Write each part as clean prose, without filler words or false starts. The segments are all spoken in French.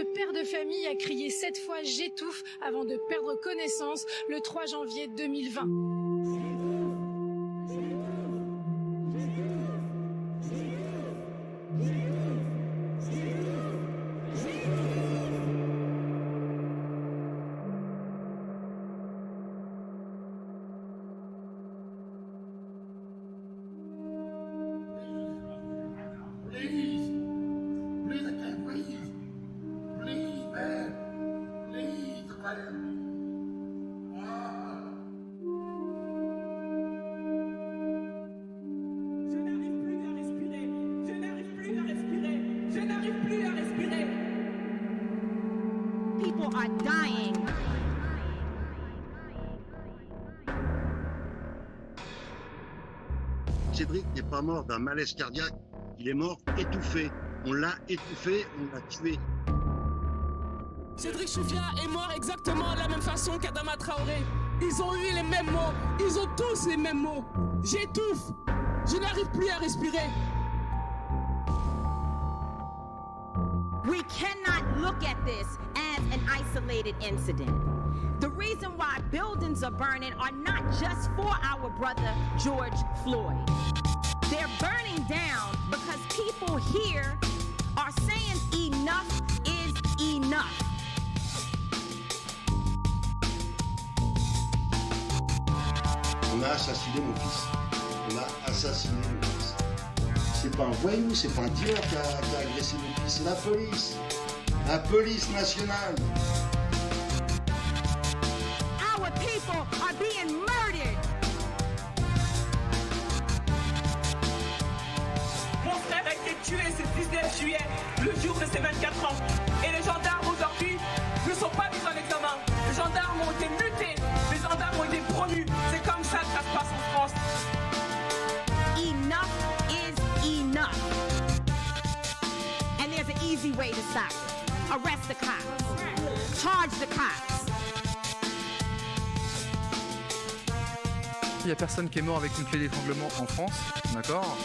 Le père de famille a crié 7 fois « J'étouffe » avant de perdre connaissance le 3 janvier 2020. People are dying. Cédric n'est pas mort d'un malaise cardiaque, il est mort étouffé. On l'a étouffé, on l'a tué. Cédric Chouviat est mort exactement de la même façon qu'Adama Traoré. Ils ont eu les mêmes mots, ils ont tous les mêmes mots. J'étouffe, je n'arrive plus à respirer. We cannot look at this as an isolated incident. The reason why buildings are burning are not just for our brother George Floyd. They're burning down because people here are saying enough is enough. On a assassiné mon fils. On a assassiné mon fils. C'est pas un voyou, c'est pas un dealer qui a agressé mon fils, c'est la police. La police nationale. Our people are being murdered. Mon frère a été tué ce 19 juillet, le jour de ses 24 ans. Et les gendarmes aujourd'hui ne sont pas mis en examen. Les gendarmes ont été mutés, les gendarmes ont été promus. C'est comme ça que ça se passe en France. Enough is enough. And there's an easy way to stop it. Arrest the cops. Charge the cops. Il n'y a personne qui est mort avec une clé d'étranglement en France, d'accord ?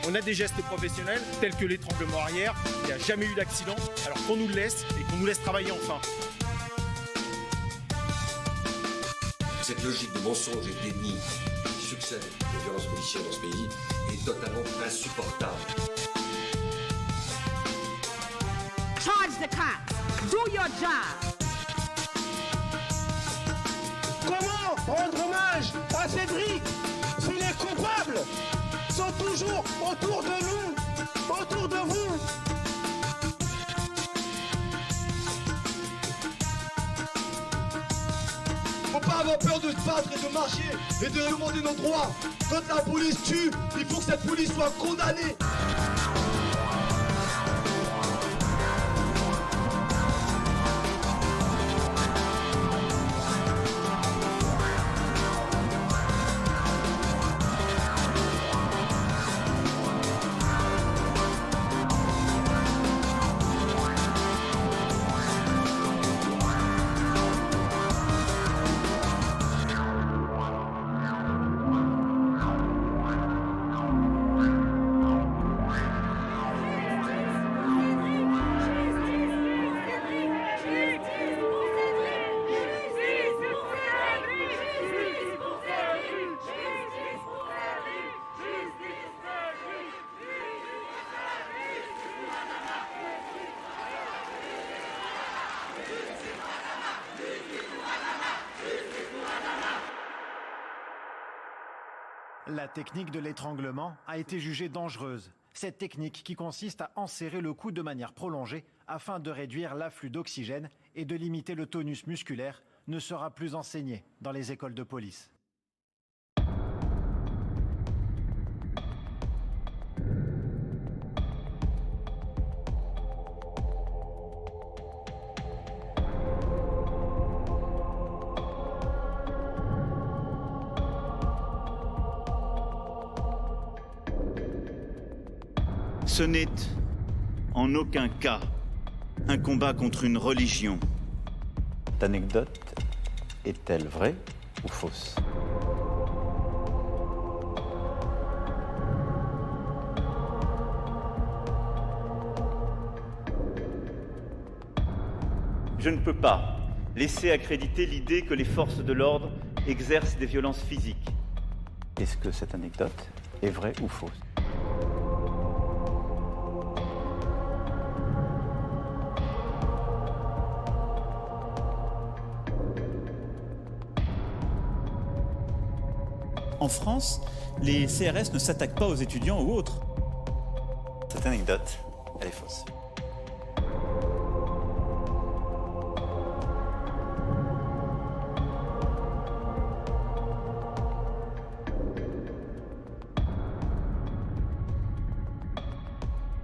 On a des gestes professionnels tels que l'étranglement arrière. Il n'y a jamais eu d'accident, alors qu'on nous le laisse et qu'on nous laisse travailler enfin. Cette logique de mensonge et de déni qui succède aux violences policières dans ce pays est totalement insupportable. Charge the cops. Do your job. Comment rendre hommage à Cédric si les coupables sont toujours autour de nous, autour de vous? Faut pas avoir peur de se battre et de marcher et de demander nos droits. Quand la police tue, il faut que cette police soit condamnée. La technique de l'étranglement a été jugée dangereuse. Cette technique qui consiste à enserrer le cou de manière prolongée afin de réduire l'afflux d'oxygène et de limiter le tonus musculaire ne sera plus enseignée dans les écoles de police. Ce n'est en aucun cas un combat contre une religion. Cette anecdote est-elle vraie ou fausse ? Je ne peux pas laisser accréditer l'idée que les forces de l'ordre exercent des violences physiques. Est-ce que cette anecdote est vraie ou fausse? En France, les CRS ne s'attaquent pas aux étudiants ou autres. Cette anecdote, elle est fausse.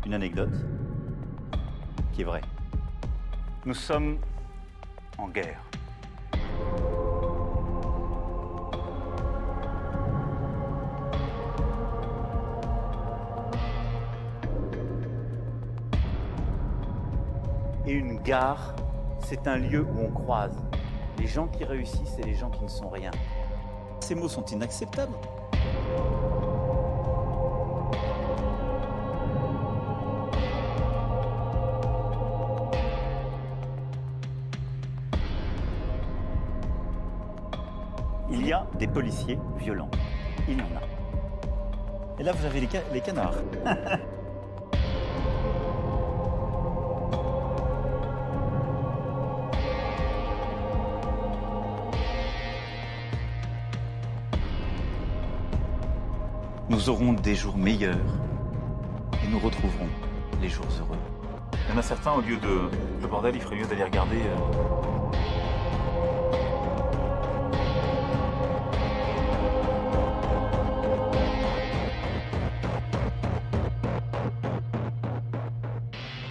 Une anecdote qui est vraie. Nous sommes en guerre. Et une gare, c'est un lieu où on croise les gens qui réussissent et les gens qui ne sont rien. Ces mots sont inacceptables. Il y a des policiers violents. Il y en a. Et là, vous avez les canards. Nous aurons des jours meilleurs et nous retrouverons les jours heureux. Il y en a certains, au lieu de le bordel, il ferait mieux d'aller regarder.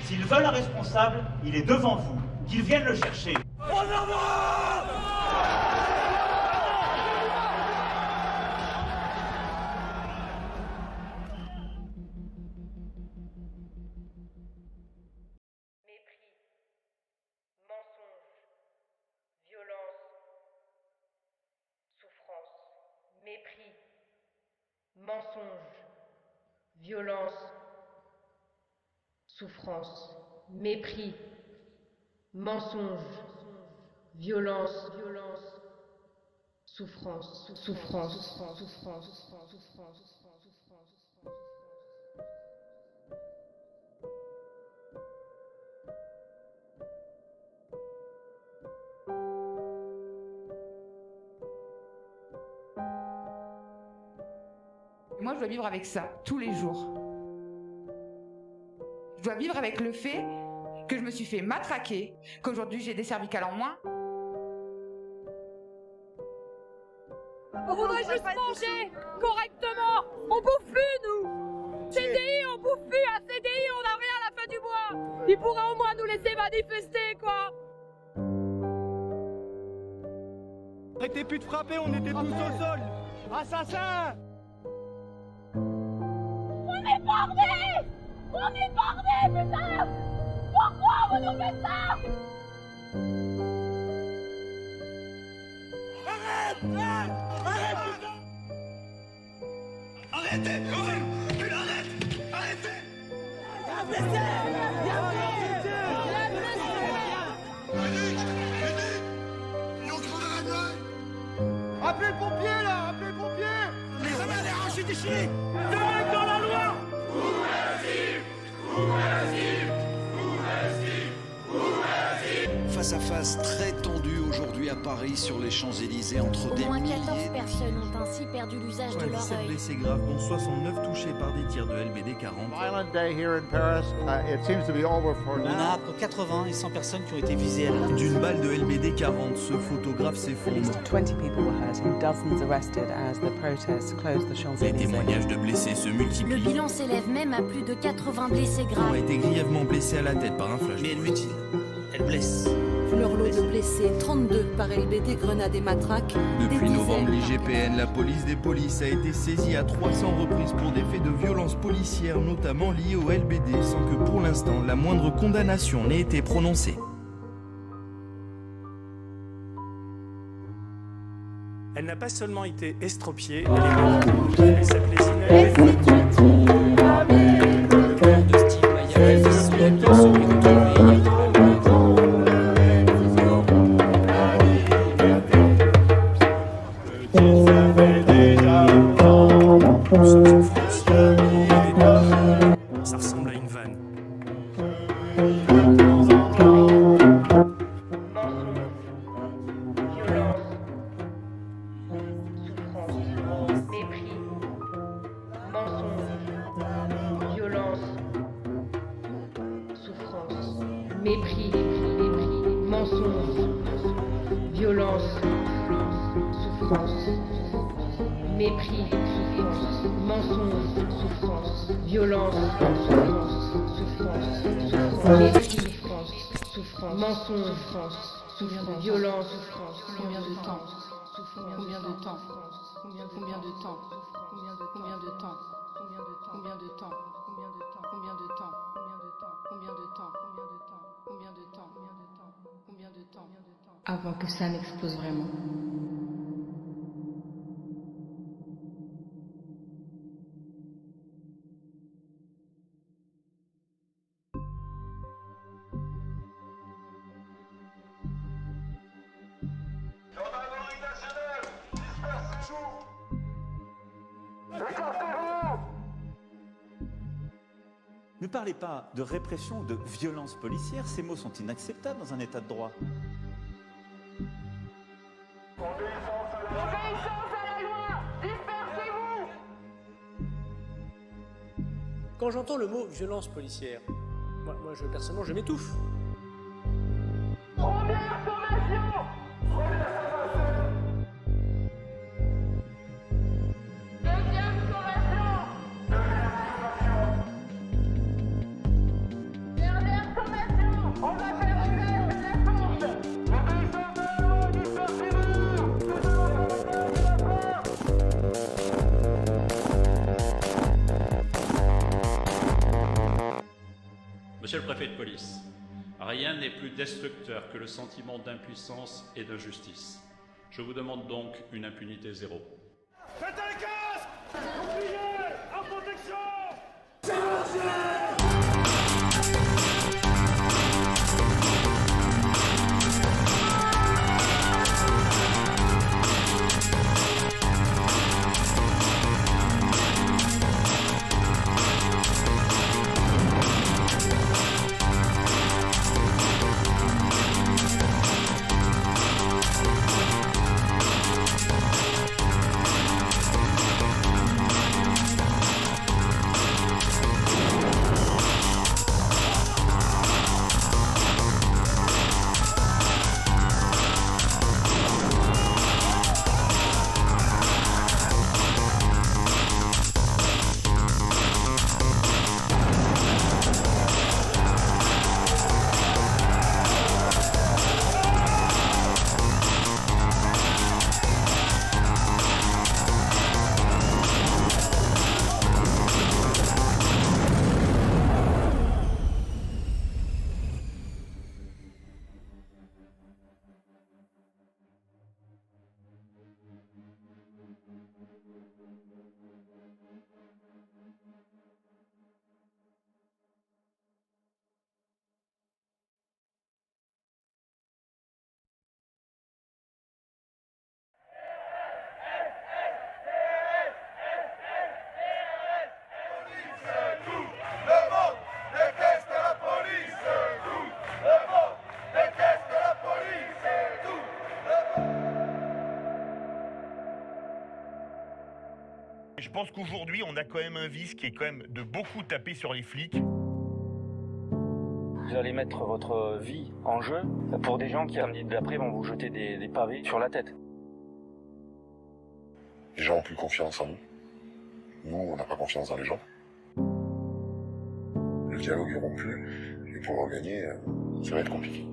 S'ils veulent un responsable, il est devant vous. Qu'ils viennent le chercher. Mépris, mensonge, violence, souffrance. Mépris, mensonge, violence, souffrance, souffrance. Moi, je dois vivre avec ça, tous les jours. Je dois vivre avec le fait que je me suis fait matraquer, qu'aujourd'hui j'ai des cervicales en moins. On voudrait juste manger correctement. On bouffe plus, nous. CDI, on bouffe plus. À CDI, on n'a rien à la fin du mois. Ils pourraient au moins nous laisser manifester, quoi. Arrêtez plus de frapper, on était tous au sol. Assassin! On est bardés! On est bardés, putain! Pourquoi vous nous faites ça? Arrête! Arrêtez! Arrêtez! Appelez le pompier là! Appelez le pompier! Les ramènes, les arrachés, déchirés! Deux mecs dans la loi! Face à face très tendu aujourd'hui à Paris sur les Champs-Élysées entre des Au moins milliers 14 personnes ont ainsi perdu l'usage de leur 17 œil. blessés graves, dont 69 touchés par des tirs de LBD 40. Violent day here in Paris. It seems to be over for now. On a entre 80 et 100 personnes qui ont été visées à l'arme. D'une balle de LBD 40, ce photographe s'effondre. 20 people were hurt and dozens arrested as the protests closed the Les Champs-Élysées. témoignages de blessés se Le multiplient. bilan s'élève même à plus de 80 blessés On graves. a été grièvement blessé à la tête par un flash. Mais elle mutile, elle blesse. Leur lot de blessés, 32 par LBD, grenades et matraques. Depuis des novembre, dizaines par l'IGPN, la police des polices, a été saisie à 300 reprises pour des faits de violence policière, notamment liés au LBD, sans que pour l'instant la moindre condamnation n'ait été prononcée. Elle n'a pas seulement été estropiée, elle est morte. Elle s'appelait Zineb. Le corps de Steve Mayavez, son ami, serait retrouvé hier dans la nuit. Ça ressemble à une vanne. Mépris, mensonge, violence, souffrance. Mépris, souffrance, mensonge, souffrance, violence, souffrance. Mépris, souffrance, mensonge, souffrance, violence, souffrance. Combien de temps? Combien de temps? Combien de temps? Combien de temps? Combien de temps? Combien de temps? Combien de temps? Combien de temps? Combien de temps? Combien de temps? Combien de temps? Avant que ça n'explose vraiment. Ne parlez pas de répression ou de violence policière, ces mots sont inacceptables dans un état de droit. Obéissance à la loi! Dispersez-vous! Quand j'entends le mot violence policière, moi personnellement, je m'étouffe. Première sommation! Deuxième sommation! Dernière sommation! On va faire grève de la force! Obéissance à la loi! Dispersez-vous! Monsieur le préfet de police, rien n'est plus destructeur que le sentiment d'impuissance et d'injustice. Je vous demande donc une impunité zéro. Faites un casque! Bouclier! En protection! Je pense qu'aujourd'hui, on a quand même un vice qui est quand même de beaucoup taper sur les flics. Vous allez mettre votre vie en jeu pour des gens qui, samedi d'après, vont vous jeter des pavés sur la tête. Les gens ont plus confiance en nous. Nous, on n'a pas confiance dans les gens. Le dialogue est rompu, et pour en gagner, ça va être compliqué.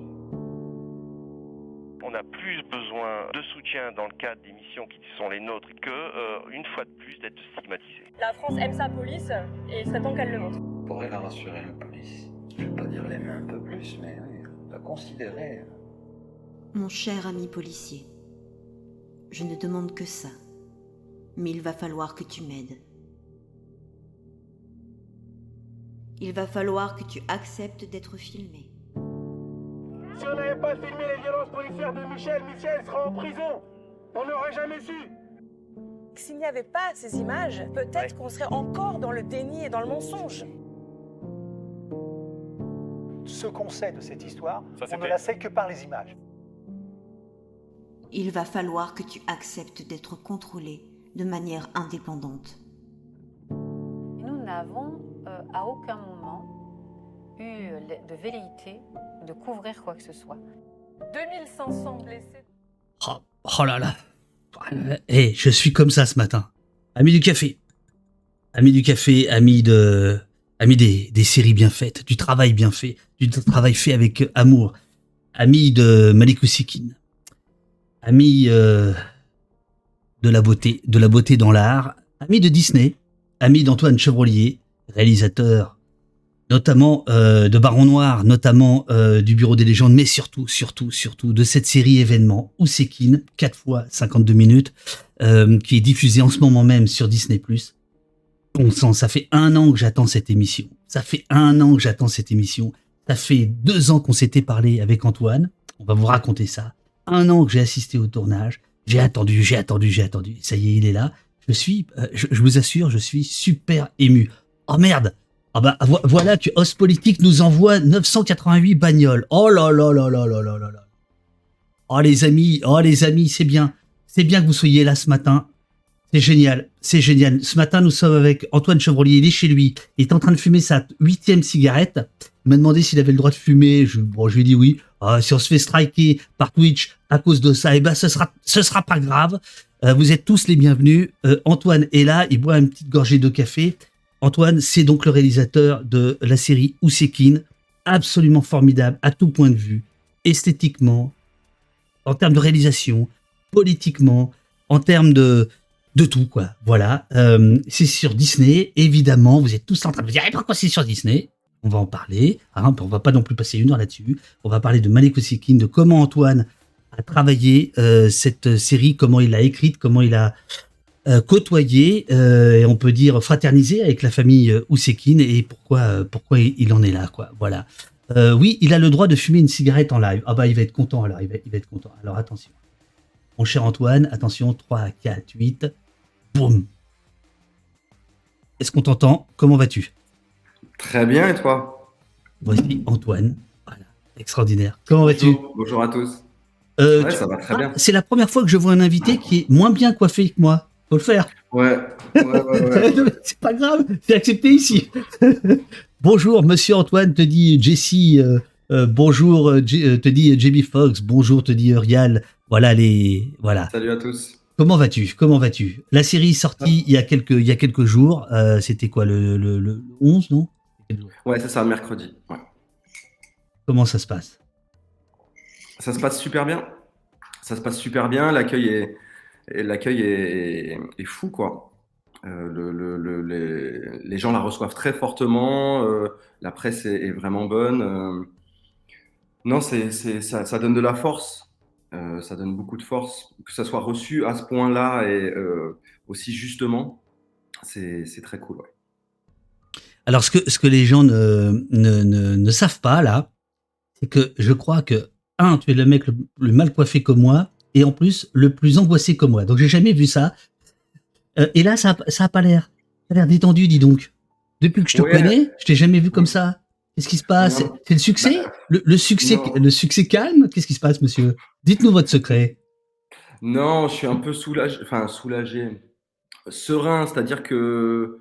On a plus besoin de soutien dans le cadre des missions qui sont les nôtres que, une fois de plus, d'être stigmatisé. La France aime sa police et il serait temps qu'elle le montre. On pourrait la rassurer, la police. Je vais pas dire l'aimer un peu plus, mais oui, la considérer. Mon cher ami policier, je ne demande que ça. Mais il va falloir que tu m'aides. Il va falloir que tu acceptes d'être filmé. Si on n'avait pas filmé les violences policières de Michel, Michel serait en prison. On n'aurait jamais su. S'il n'y avait pas ces images, peut-être qu'on serait encore dans le déni et dans le mensonge. Ce qu'on sait de cette histoire, on ne la sait que par les images. Il va falloir que tu acceptes d'être contrôlé de manière indépendante. Nous n'avons à aucun moment eu de velléité de couvrir quoi que ce soit. 2500 blessés. Oh là là. Eh, je suis comme ça ce matin. Amis du café. Amis du café, amis des séries bien faites, du travail bien fait, du travail fait avec amour. Amis de Malik Ousekine. Amis de la beauté dans l'art. Amis de Disney. Amis d'Antoine Chevrollier, réalisateur notamment de Baron Noir, notamment du Bureau des légendes, mais surtout de cette série événement Ousekine, 4 fois 52 minutes, qui est diffusée en ce moment même sur Disney+. Bon sang, ça fait 1 an que j'attends cette émission. Ça fait 2 ans qu'on s'était parlé avec Antoine. On va vous raconter ça. 1 an que j'ai assisté au tournage. J'ai attendu. Ça y est, il est là. Je vous assure, je suis super ému. Oh merde! Ah bah voilà que Ostpolitik nous envoie 988 bagnoles. Oh là là là là là là là là. Oh les amis, c'est bien. C'est bien que vous soyez là ce matin. C'est génial. Ce matin, nous sommes avec Antoine Chevrollier. Il est chez lui. Il est en train de fumer sa 8e cigarette. Il m'a demandé s'il avait le droit de fumer. Je lui ai dit oui. Si on se fait striker par Twitch à cause de ça, ce sera pas grave. Vous êtes tous les bienvenus. Antoine est là. Il boit une petite gorgée de café. Antoine, c'est donc le réalisateur de la série Ousekine, absolument formidable à tout point de vue, esthétiquement, en termes de réalisation, politiquement, en termes de tout, quoi. Voilà, c'est sur Disney, évidemment, vous êtes tous en train de vous dire « pourquoi c'est sur Disney ?» On va en parler, hein, on va pas non plus passer 1 heure là-dessus, on va parler de Malik Ousekine, de comment Antoine a travaillé cette série, comment il l'a écrite, comment il a côtoyé, et on peut dire fraternisé avec la famille Ousekine et pourquoi il en est là, quoi. Voilà. Oui, il a le droit de fumer une cigarette en live. Ah bah il va être content alors, il va être content. Alors attention. Mon cher Antoine, attention, 3, 4, 8, boum. Est-ce qu'on t'entend? Comment vas-tu? Très bien, et toi? Voici Antoine. Voilà, extraordinaire. Comment vas-tu? Bonjour à tous. Ouais, ça va très bien. C'est la première fois que je vois un invité qui est moins bien coiffé que moi. Faut le faire. Ouais. C'est pas grave, c'est accepté ici. Bonjour, monsieur Antoine, te dit Jessie. Bonjour, te dit JB Fox. Bonjour, te dit Urial. Voilà. Salut à tous. Comment vas-tu? La série est sortie il y a quelques jours. C'était quoi, le 11, non? Ouais, c'est ça, mercredi. Ouais. Comment ça se passe? Ça se passe super bien. L'accueil est fou, quoi. Les gens la reçoivent très fortement. La presse est vraiment bonne. Non, ça donne de la force. Ça donne beaucoup de force. Que ça soit reçu à ce point-là et aussi justement, c'est très cool. Ouais. Alors, ce que les gens ne savent pas, là, c'est que je crois que, tu es le mec le mal coiffé comme moi, et en plus, le plus angoissé comme moi. Donc, j'ai jamais vu ça. Et là, ça a pas l'air. Ça a l'air détendu, dis donc. Depuis que je te connais, je t'ai jamais vu comme ça. Qu'est-ce qui se passe? C'est le succès? Le succès calme? Qu'est-ce qui se passe, monsieur? Dites-nous votre secret. Non, je suis un peu soulagé. Serein, c'est-à-dire que...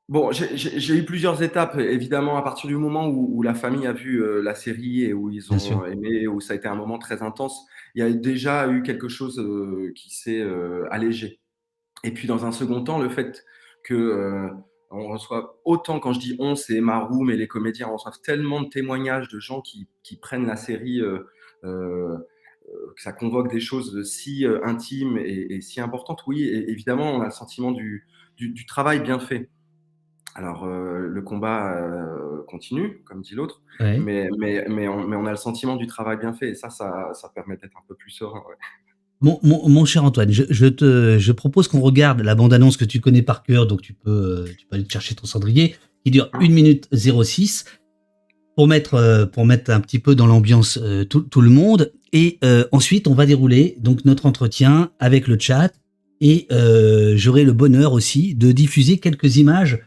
Bon, j'ai eu plusieurs étapes, évidemment, à partir du moment où la famille a vu la série et où ils ont aimé, où ça a été un moment très intense, il y a déjà eu quelque chose qui s'est allégé. Et puis, dans un second temps, le fait que on reçoit autant, quand je dis on, c'est Maroum et les comédiens, on reçoit tellement de témoignages de gens qui prennent la série, que ça convoque des choses si intimes et si importantes. Oui, et évidemment, on a le sentiment du travail bien fait. Alors, le combat continue, comme dit l'autre, mais on a le sentiment du travail bien fait, et ça permet d'être un peu plus serein. Ouais. Mon cher Antoine, je propose qu'on regarde la bande-annonce que tu connais par cœur, donc tu peux aller te chercher ton cendrier, qui dure 1 minute 06, pour mettre un petit peu dans l'ambiance tout le monde, et ensuite on va dérouler donc notre entretien avec le chat. et j'aurai le bonheur aussi de diffuser quelques images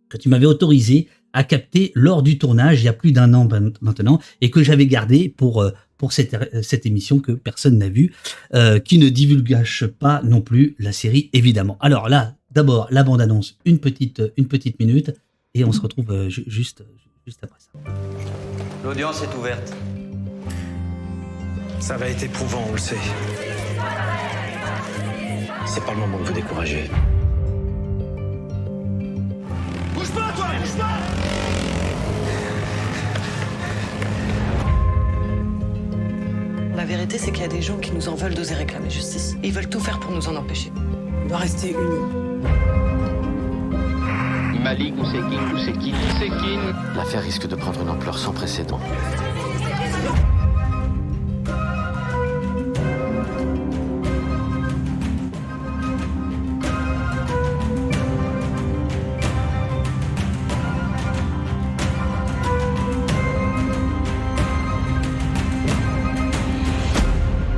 que tu m'avais autorisé à capter lors du tournage il y a plus d'1 an maintenant et que j'avais gardé pour cette émission que personne n'a vue, qui ne divulgage pas non plus la série évidemment. Alors là, d'abord la bande-annonce, une petite minute et on se retrouve juste après ça. L'audience est ouverte. Ça va être éprouvant, on le sait. C'est pas le moment de vous décourager. Bouge pas, toi, bouge pas! La vérité, c'est qu'il y a des gens qui nous en veulent d'oser réclamer justice. Ils veulent tout faire pour nous en empêcher. On doit rester unis. Malik Oussekine. L'affaire risque de prendre une ampleur sans précédent.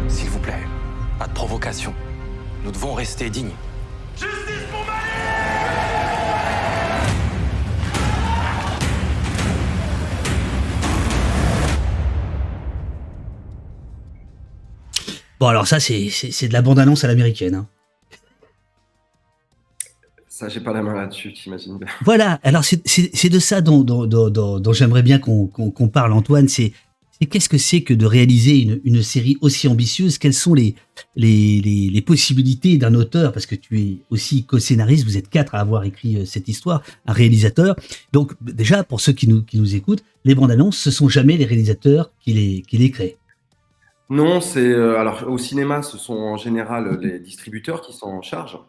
S'il vous plaît, pas de provocation. Nous devons rester dignes. Bon, alors ça, c'est de la bande-annonce à l'américaine. Hein. Ça, j'ai pas la main là-dessus, t'imagines bien. Voilà, alors c'est de ça dont j'aimerais bien qu'on parle, Antoine. C'est qu'est-ce que c'est que de réaliser une série aussi ambitieuse? Quelles sont les possibilités d'un auteur? Parce que tu es aussi co-scénariste, vous êtes 4 à avoir écrit cette histoire, un réalisateur. Donc déjà, pour ceux qui nous écoutent, les bandes-annonces, ce sont jamais les réalisateurs qui les créent. Non, alors au cinéma, ce sont en général les distributeurs qui sont en charge.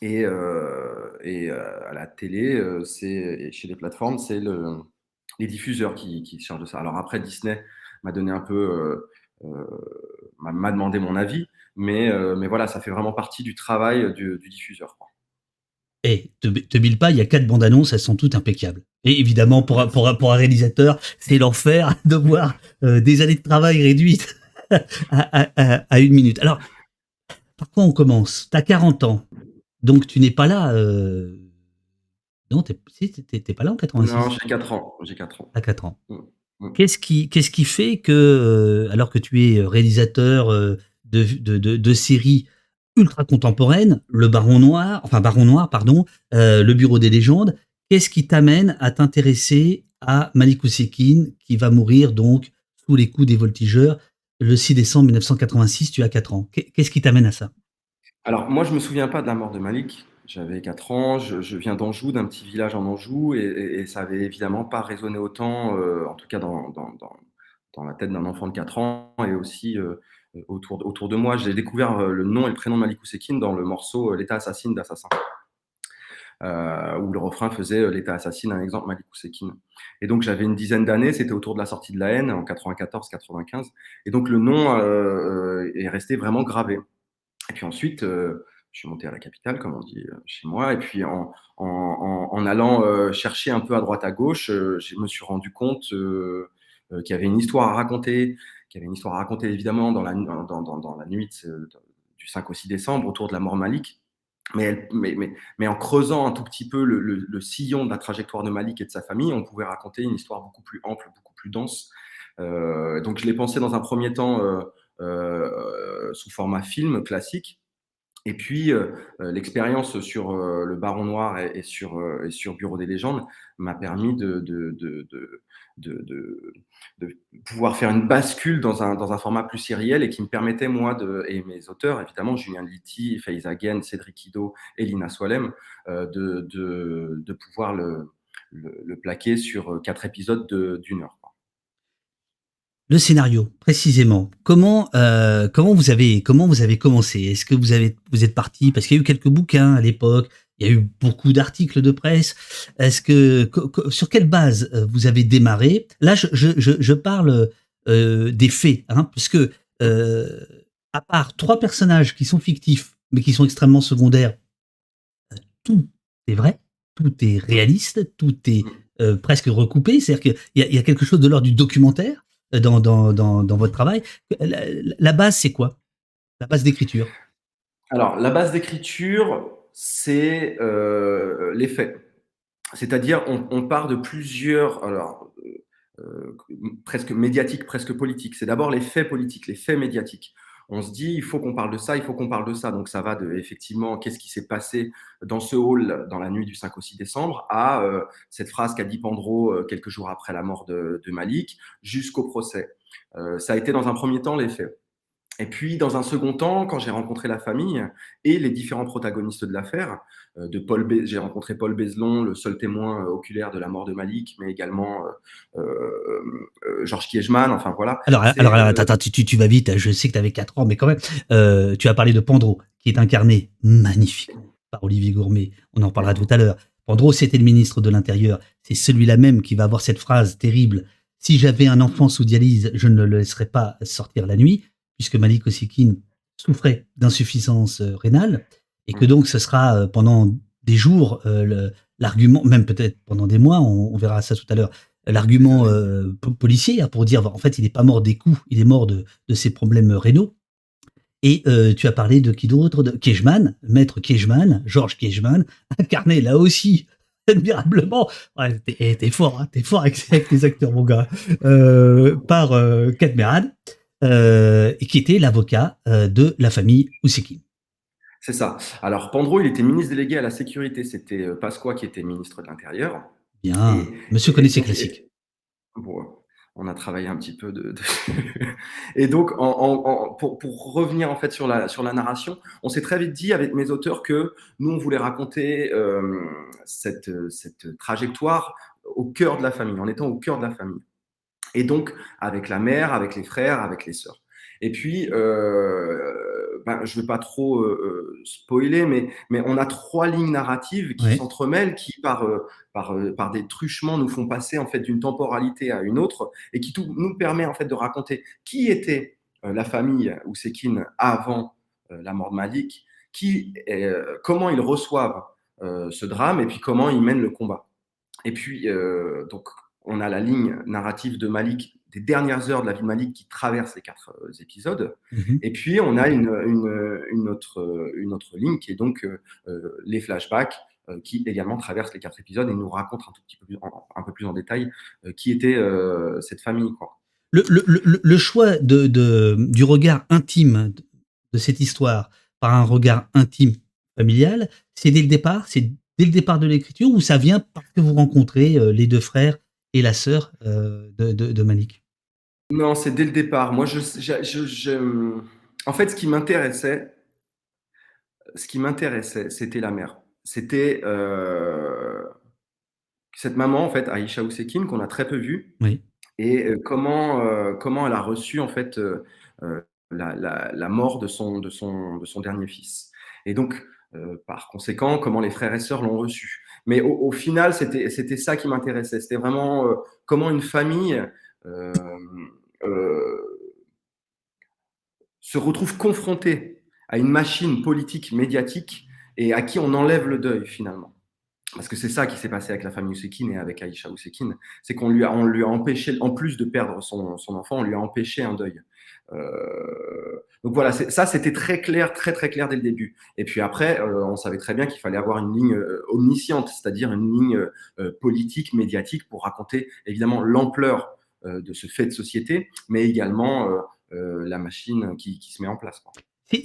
Et à la télé, et chez les plateformes, c'est les diffuseurs qui se chargent de ça. Alors après, Disney m'a donné un peu, m'a demandé mon avis, mais voilà, ça fait vraiment partie du travail du diffuseur, quoi. Et te bile pas, il y a 4 bandes annonces, elles sont toutes impeccables. Et évidemment, pour un réalisateur, c'est l'enfer de voir des années de travail réduites à 1 minute. Alors, par quoi on commence? T'as 40 ans, donc tu n'es pas là. Non, t'es pas là en 86. Non, j'ai 4 ans. À 4 ans. Qu'est-ce qui fait que, alors que tu es réalisateur de séries ultra contemporaines, Baron Noir, Le Bureau des légendes, qu'est-ce qui t'amène à t'intéresser à Malik Oussekine, qui va mourir donc sous les coups des voltigeurs le 6 décembre 1986, tu as 4 ans. Qu'est-ce qui t'amène à ça? Alors, moi, je me souviens pas de la mort de Malik. J'avais 4 ans, je viens d'Anjou, d'un petit village en Anjou, et ça avait évidemment pas résonné autant, en tout cas dans la tête d'un enfant de 4 ans, et aussi autour de moi. J'ai découvert le nom et le prénom de Malik Oussekine dans le morceau L'État assassine d'Assassin, où le refrain faisait L'État assassine, un exemple, Malik Oussekine. Et donc j'avais une dizaine d'années, c'était autour de la sortie de La Haine, en 94-95, et donc le nom est resté vraiment gravé. Et puis ensuite, je suis monté à la capitale, comme on dit chez moi, et puis en allant chercher un peu à droite à gauche, je me suis rendu compte qu'il y avait une histoire à raconter, évidemment dans la nuit du 5 au 6 décembre, autour de la mort de Malik, mais en creusant un tout petit peu le sillon de la trajectoire de Malik et de sa famille, on pouvait raconter une histoire beaucoup plus ample, beaucoup plus dense. Donc je l'ai pensé dans un premier temps sous format film classique. Et puis, l'expérience sur le Baron Noir et sur Bureau des légendes m'a permis de pouvoir faire une bascule dans un format plus sériel, et qui me permettait, moi, et mes auteurs, évidemment, Julien Litti, Faiza Guen, Cédric Ido et Lina Swalem, de pouvoir le plaquer sur 4 épisodes d'1 heure. Le scénario, précisément. Comment vous avez commencé? Est-ce que vous êtes parti, parce qu'il y a eu quelques bouquins à l'époque, il y a eu beaucoup d'articles de presse. Est-ce que sur quelle base vous avez démarré? Là, je parle des faits, hein, puisque à part 3 personnages qui sont fictifs, mais qui sont extrêmement secondaires, tout est vrai, tout est réaliste, tout est presque recoupé. C'est-à-dire qu'il y a quelque chose de l'ordre du documentaire dans votre travail. La base, c'est quoi? La base d'écriture? Alors, la base d'écriture, c'est les faits. C'est-à-dire, on part de plusieurs, presque médiatiques, presque politiques. C'est d'abord les faits politiques, les faits médiatiques. On se dit, il faut qu'on parle de ça, il faut qu'on parle de ça. Donc, ça va de, effectivement, qu'est-ce qui s'est passé dans ce hall dans la nuit du 5 au 6 décembre, à cette phrase qu'a dit Pandro quelques jours après la mort de Malik, jusqu'au procès. Ça a été dans un premier temps les faits. Et puis, dans un second temps, quand j'ai rencontré la famille et les différents protagonistes de l'affaire, j'ai rencontré Paul Bézelon, le seul témoin oculaire de la mort de Malik, mais également Georges Kiechman, enfin voilà. Alors, attends, tu vas vite, je sais que tu avais 4 ans, mais quand même, tu as parlé de Pandro, qui est incarné magnifiquement par Olivier Gourmet, on en parlera tout à l'heure. Pandro, c'était le ministre de l'Intérieur, c'est celui-là même qui va avoir cette phrase terrible, « Si j'avais un enfant sous dialyse, je ne le laisserais pas sortir la nuit », puisque Malik Osekine souffrait d'insuffisance rénale, et que donc ce sera pendant des jours l'argument, même peut-être pendant des mois, on verra ça tout à l'heure, l'argument policier pour dire en fait il n'est pas mort des coups, il est mort de ses problèmes rénaux. Et tu as parlé de qui d'autre, de Kiechman, maître Kiechman, Georges Kiechman, incarné là aussi admirablement, ouais, t'es fort, hein, t'es fort avec les acteurs mon gars, par Katmerad. Et qui était l'avocat de la famille Oussekine. C'est ça. Alors, Pandro, il était ministre délégué à la sécurité. C'était Pasqua qui était ministre de l'Intérieur. Bien. Monsieur connaissait classique. Bon, on a travaillé un petit peu Et donc, pour revenir en fait sur la narration, on s'est très vite dit avec mes auteurs que nous, on voulait raconter cette trajectoire au cœur de la famille, en étant au cœur de la famille. Et donc, avec la mère, avec les frères, avec les sœurs. Et puis, je ne vais pas trop spoiler, mais on a 3 lignes narratives qui s'entremêlent, qui, par des truchements, nous font passer en fait, d'une temporalité à une autre, et qui nous permet en fait, de raconter qui était la famille Oussekine avant la mort de Malik, comment ils reçoivent ce drame, et puis comment ils mènent le combat. Et puis, donc, on a la ligne narrative de Malik, des dernières heures de la vie de Malik qui traverse les 4 épisodes. Et puis, on a une autre ligne qui est donc les flashbacks qui également traversent les 4 épisodes et nous racontent un peu plus en détail qui était cette famille, quoi. Le choix du regard intime de cette histoire par un regard intime familial, c'est dès le départ de l'écriture ou ça vient parce que vous rencontrez les 2 frères et la sœur de Malik? Non, c'est dès le départ. Moi, en fait, ce qui m'intéressait, c'était la mère. C'était cette maman, en fait, Aïcha Oussekine, qu'on a très peu vue. Oui. Et comment elle a reçu, en fait, la mort de son dernier fils. Et donc, par conséquent, comment les frères et sœurs l'ont reçu. Mais au final, c'était ça qui m'intéressait. C'était vraiment comment une famille se retrouve confrontée à une machine politique, médiatique, et à qui on enlève le deuil, finalement. Parce que c'est ça qui s'est passé avec la famille Oussekine et avec Aïcha Oussekine. C'est qu'on lui a empêché, en plus de perdre son enfant, on lui a empêché un deuil. Donc voilà, ça c'était très clair, très très clair dès le début. Et puis après, on savait très bien qu'il fallait avoir une ligne omnisciente, c'est-à-dire une ligne politique, médiatique, pour raconter évidemment l'ampleur de ce fait de société, mais également la machine qui se met en place, quoi.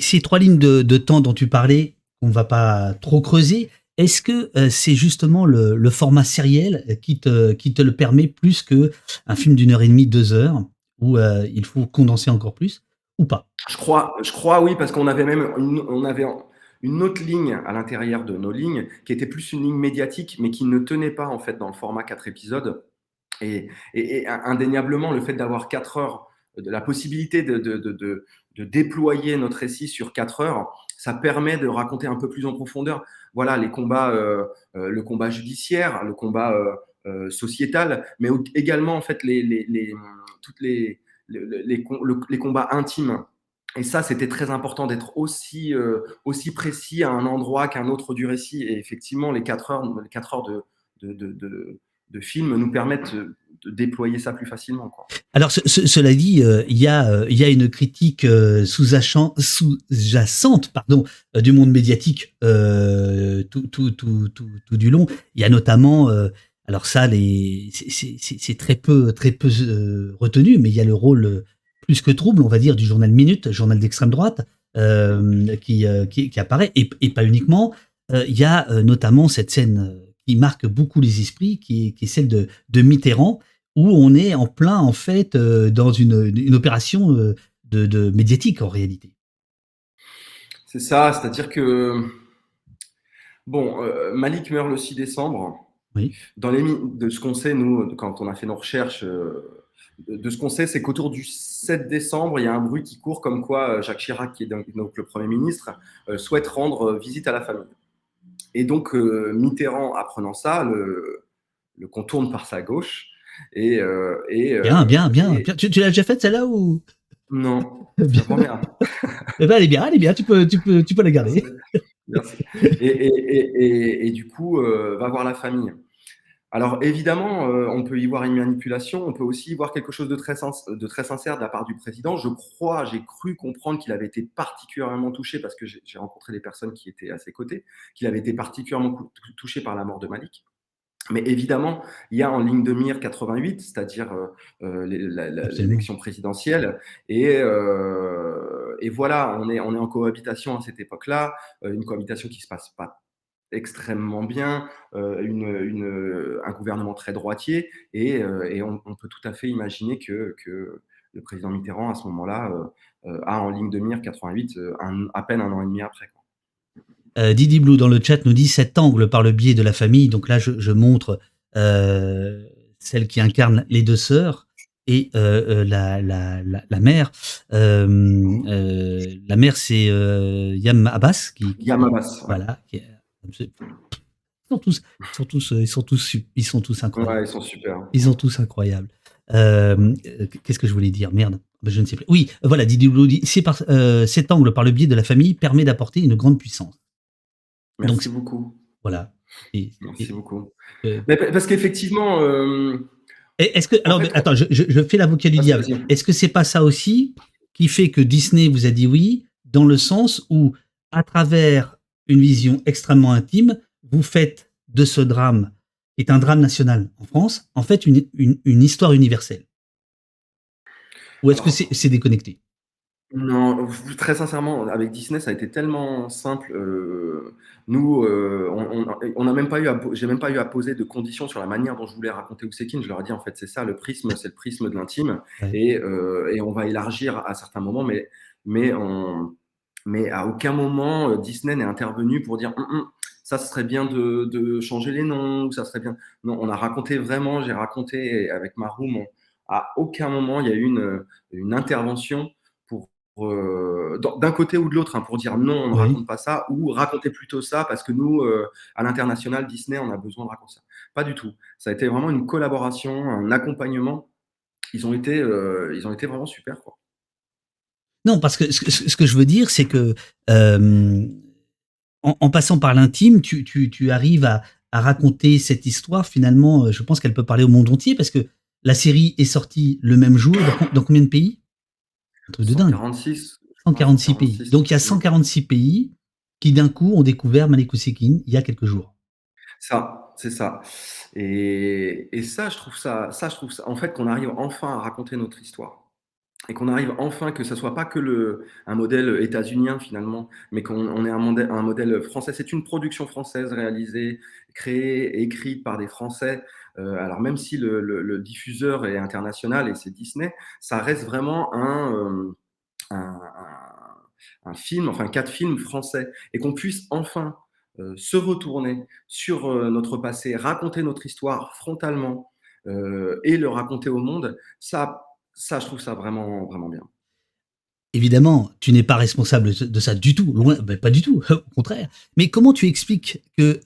Ces 3 lignes de temps dont tu parlais, on ne va pas trop creuser, est-ce que c'est justement le format sériel qui te le permet plus qu'un film d'1 heure et demie, 2 heures, où il faut condenser encore plus, ou pas? Je crois oui, parce qu'on avait même une autre ligne à l'intérieur de nos lignes, qui était plus une ligne médiatique, mais qui ne tenait pas en fait dans le format 4 épisodes. Et indéniablement, le fait d'avoir 4 heures, de la possibilité de déployer notre récit sur 4 heures, ça permet de raconter un peu plus en profondeur. Voilà, les combats, le combat judiciaire, le combat sociétal, mais également en fait les combats intimes. Et ça, c'était très important d'être aussi précis à un endroit qu'un autre du récit. Et effectivement, les 4 heures de film nous permettent déployer ça plus facilement, quoi. Alors, cela dit, il y a une critique sous-jacente, du monde médiatique tout du long. Il y a notamment, alors ça, c'est très peu retenu, mais il y a le rôle plus que trouble, on va dire, du journal Minute, journal d'extrême droite, qui apparaît, et pas uniquement. Il y a notamment cette scène qui marque beaucoup les esprits, qui est celle de Mitterrand, où on est en plein, en fait, dans une opération de médiatique, en réalité. C'est ça, c'est-à-dire que, Malik meurt le 6 décembre. Oui. De ce qu'on sait, nous, quand on a fait nos recherches, de ce qu'on sait, c'est qu'autour du 7 décembre, il y a un bruit qui court comme quoi Jacques Chirac, qui est donc le Premier ministre, souhaite rendre visite à la famille. Et donc, Mitterrand, apprenant ça, le contourne par sa gauche. Bien. Tu l'as déjà faite, celle-là, ou? Non, c'est la première. Eh ben, elle est bien, tu peux la garder. Merci. Et du coup, va voir la famille. Alors évidemment, on peut y voir une manipulation, on peut aussi y voir quelque chose de très sincère de la part du président. J'ai cru comprendre qu'il avait été particulièrement touché, parce que j'ai rencontré des personnes qui étaient à ses côtés, qu'il avait été particulièrement touché par la mort de Malik. Mais évidemment, il y a en ligne de mire 88, c'est-à-dire l'élection présidentielle, et voilà, on est en cohabitation à cette époque-là, une cohabitation qui se passe pas extrêmement bien, un gouvernement très droitier, et on peut tout à fait imaginer que le président Mitterrand, à ce moment-là, a en ligne de mire 88, à peine un an et demi après, quoi. Didi Blue dans le chat nous dit cet angle par le biais de la famille. Donc là, je montre celle qui incarne les deux sœurs et la mère. La mère, c'est Yam Abbas. Yam Abbas. Voilà. Ils sont tous incroyables. Ouais, ils sont super. Ils sont tous incroyables. Qu'est-ce que je voulais dire? Merde, je ne sais plus. Oui, voilà, Didi Blue dit cet angle par le biais de la famille permet d'apporter une grande puissance. Merci beaucoup. Voilà. Merci beaucoup. Mais parce qu'effectivement. Est-ce que attends, je fais l'avocat du diable. Est-ce que c'est pas ça aussi qui fait que Disney vous a dit oui, dans le sens où, à travers une vision extrêmement intime, vous faites de ce drame, qui est un drame national en France, en fait une histoire universelle? Ou est-ce que c'est déconnecté? Non, très sincèrement, avec Disney, ça a été tellement simple. Nous, on n'a même pas eu j'ai même pas eu à poser de conditions sur la manière dont je voulais raconter Ousekine. Je leur ai dit, en fait, c'est ça, le prisme, c'est le prisme de l'intime. Ouais. Et on va élargir à certains moments, mais à aucun moment, Disney n'est intervenu pour dire, ça serait bien de changer les noms, ou ça serait bien. Non, on a raconté vraiment, j'ai raconté avec Maroum, à aucun moment, il y a eu une intervention d'un côté ou de l'autre, pour dire non, on ne raconte pas ça, ou raconter plutôt ça, parce que nous, à l'international, Disney, on a besoin de raconter ça. Pas du tout. Ça a été vraiment une collaboration, un accompagnement. Ils ont été vraiment super, quoi. Non, parce que ce que je veux dire, c'est que en passant par l'intime, tu arrives à raconter cette histoire. Finalement, je pense qu'elle peut parler au monde entier, parce que la série est sortie le même jour. Dans combien de pays? Un truc de dingue. 146 pays. Donc il y a 146 pays qui d'un coup ont découvert Malik Ousekine il y a quelques jours. Ça, c'est ça. Et ça, je trouve ça, en fait, qu'on arrive enfin à raconter notre histoire. Et qu'on arrive enfin, que ça soit pas que un modèle états-unien finalement, mais qu'on ait un modèle français. C'est une production française réalisée, créée, écrite par des Français. Alors même si le diffuseur est international et c'est Disney, ça reste vraiment un film, enfin 4 films français, et qu'on puisse enfin se retourner sur notre passé, raconter notre histoire frontalement et le raconter au monde. Ça, je trouve ça vraiment, vraiment bien. Évidemment, tu n'es pas responsable de ça du tout, loin, pas du tout, au contraire. Mais comment tu expliques que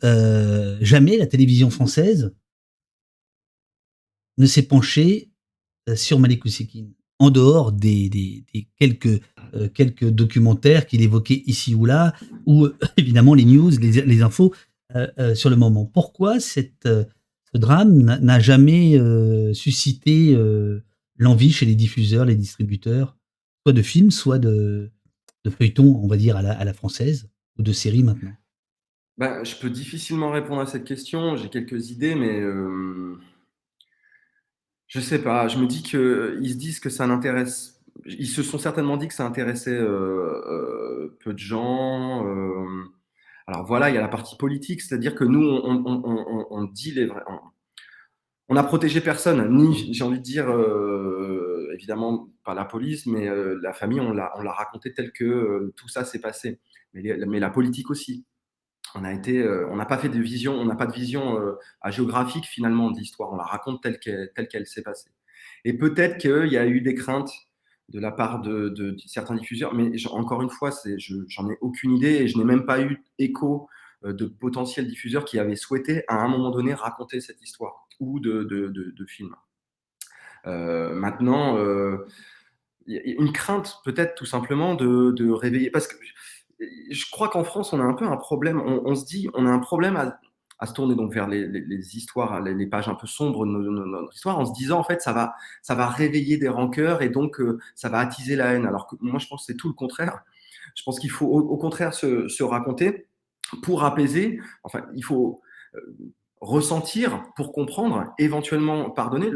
jamais la télévision française ne s'est penchée sur Malik Ousekine, en dehors des quelques documentaires qu'il évoquait ici ou là, ou évidemment les news, les infos sur le moment? Pourquoi ce ce drame n'a jamais suscité l'envie chez les diffuseurs, les distributeurs, soit de films, soit de feuilletons, on va dire, à la française, ou de séries maintenant? Bah, je peux difficilement répondre à cette question. J'ai quelques idées, mais je sais pas. Je me dis qu'ils se disent que ça n'intéresse. Ils se sont certainement dit que ça intéressait peu de gens. Alors voilà, il y a la partie politique, c'est-à-dire que nous, on dit les vrais. On n'a protégé personne, ni, j'ai envie de dire, évidemment, pas la police, mais la famille, on l'a raconté tel que tout ça s'est passé. Mais la politique aussi. On n'a pas fait de vision, on n'a pas de vision géographique finalement de l'histoire. On la raconte telle qu'elle s'est passée. Et peut-être qu'il y a eu des craintes de la part de certains diffuseurs, mais encore une fois, j'en ai aucune idée et je n'ai même pas eu écho de potentiels diffuseurs qui avaient souhaité à un moment donné raconter cette histoire ou de film. Maintenant, il y a une crainte peut-être tout simplement de réveiller, parce que je crois qu'en France, on a un peu un problème. On se dit, on a un problème à se tourner donc vers les histoires, les pages un peu sombres de notre histoire, en se disant en fait, ça va réveiller des rancœurs et donc ça va attiser la haine. Alors que moi, je pense que c'est tout le contraire. Je pense qu'il faut au contraire se raconter pour apaiser. Enfin, il faut ressentir pour comprendre, éventuellement pardonner.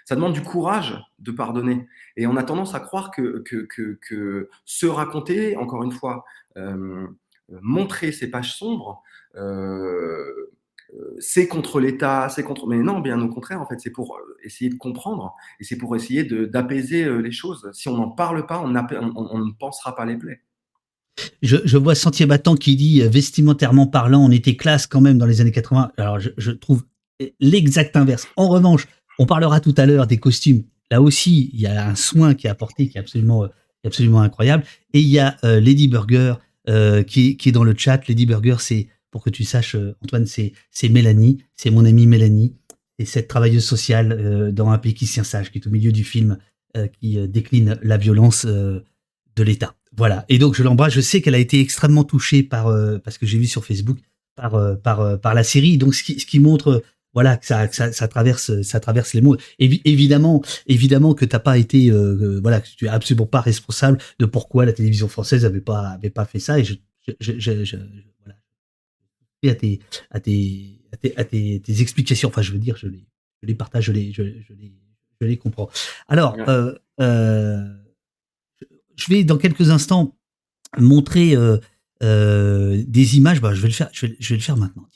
Ça demande du courage de pardonner. Et on a tendance à croire que se raconter, encore une fois, montrer ces pages sombres, c'est contre l'État, c'est contre. Mais non, bien au contraire, en fait, c'est pour essayer de comprendre et c'est pour essayer d'apaiser les choses. Si on n'en parle pas, on ne pansera pas les plaies. Je vois Sentier Battant qui dit vestimentairement parlant, on était classe quand même dans les années 80. Alors je trouve l'exact inverse. En revanche, on parlera tout à l'heure des costumes. Là aussi, il y a un soin qui est apporté qui est absolument incroyable. Et il y a Lady Burger qui est dans le chat. Lady Burger, c'est, pour que tu saches, Antoine, c'est Mélanie, c'est mon amie Mélanie, et cette travailleuse sociale dans Un pays qui se tient sage, qui est au milieu du film, qui décline la violence de l'État. Voilà. Et donc je l'embrasse. Je sais qu'elle a été extrêmement touchée parce que j'ai vu sur Facebook par la série. Donc ce qui montre voilà que ça traverse les mondes. Évidemment que t'as pas été voilà, que tu es absolument pas responsable de pourquoi la télévision française avait pas fait ça. Et je voilà, à tes explications. Enfin, je veux dire, je les partage, je les comprends. Alors, je vais dans quelques instants montrer des images. Bah, je vais le faire maintenant.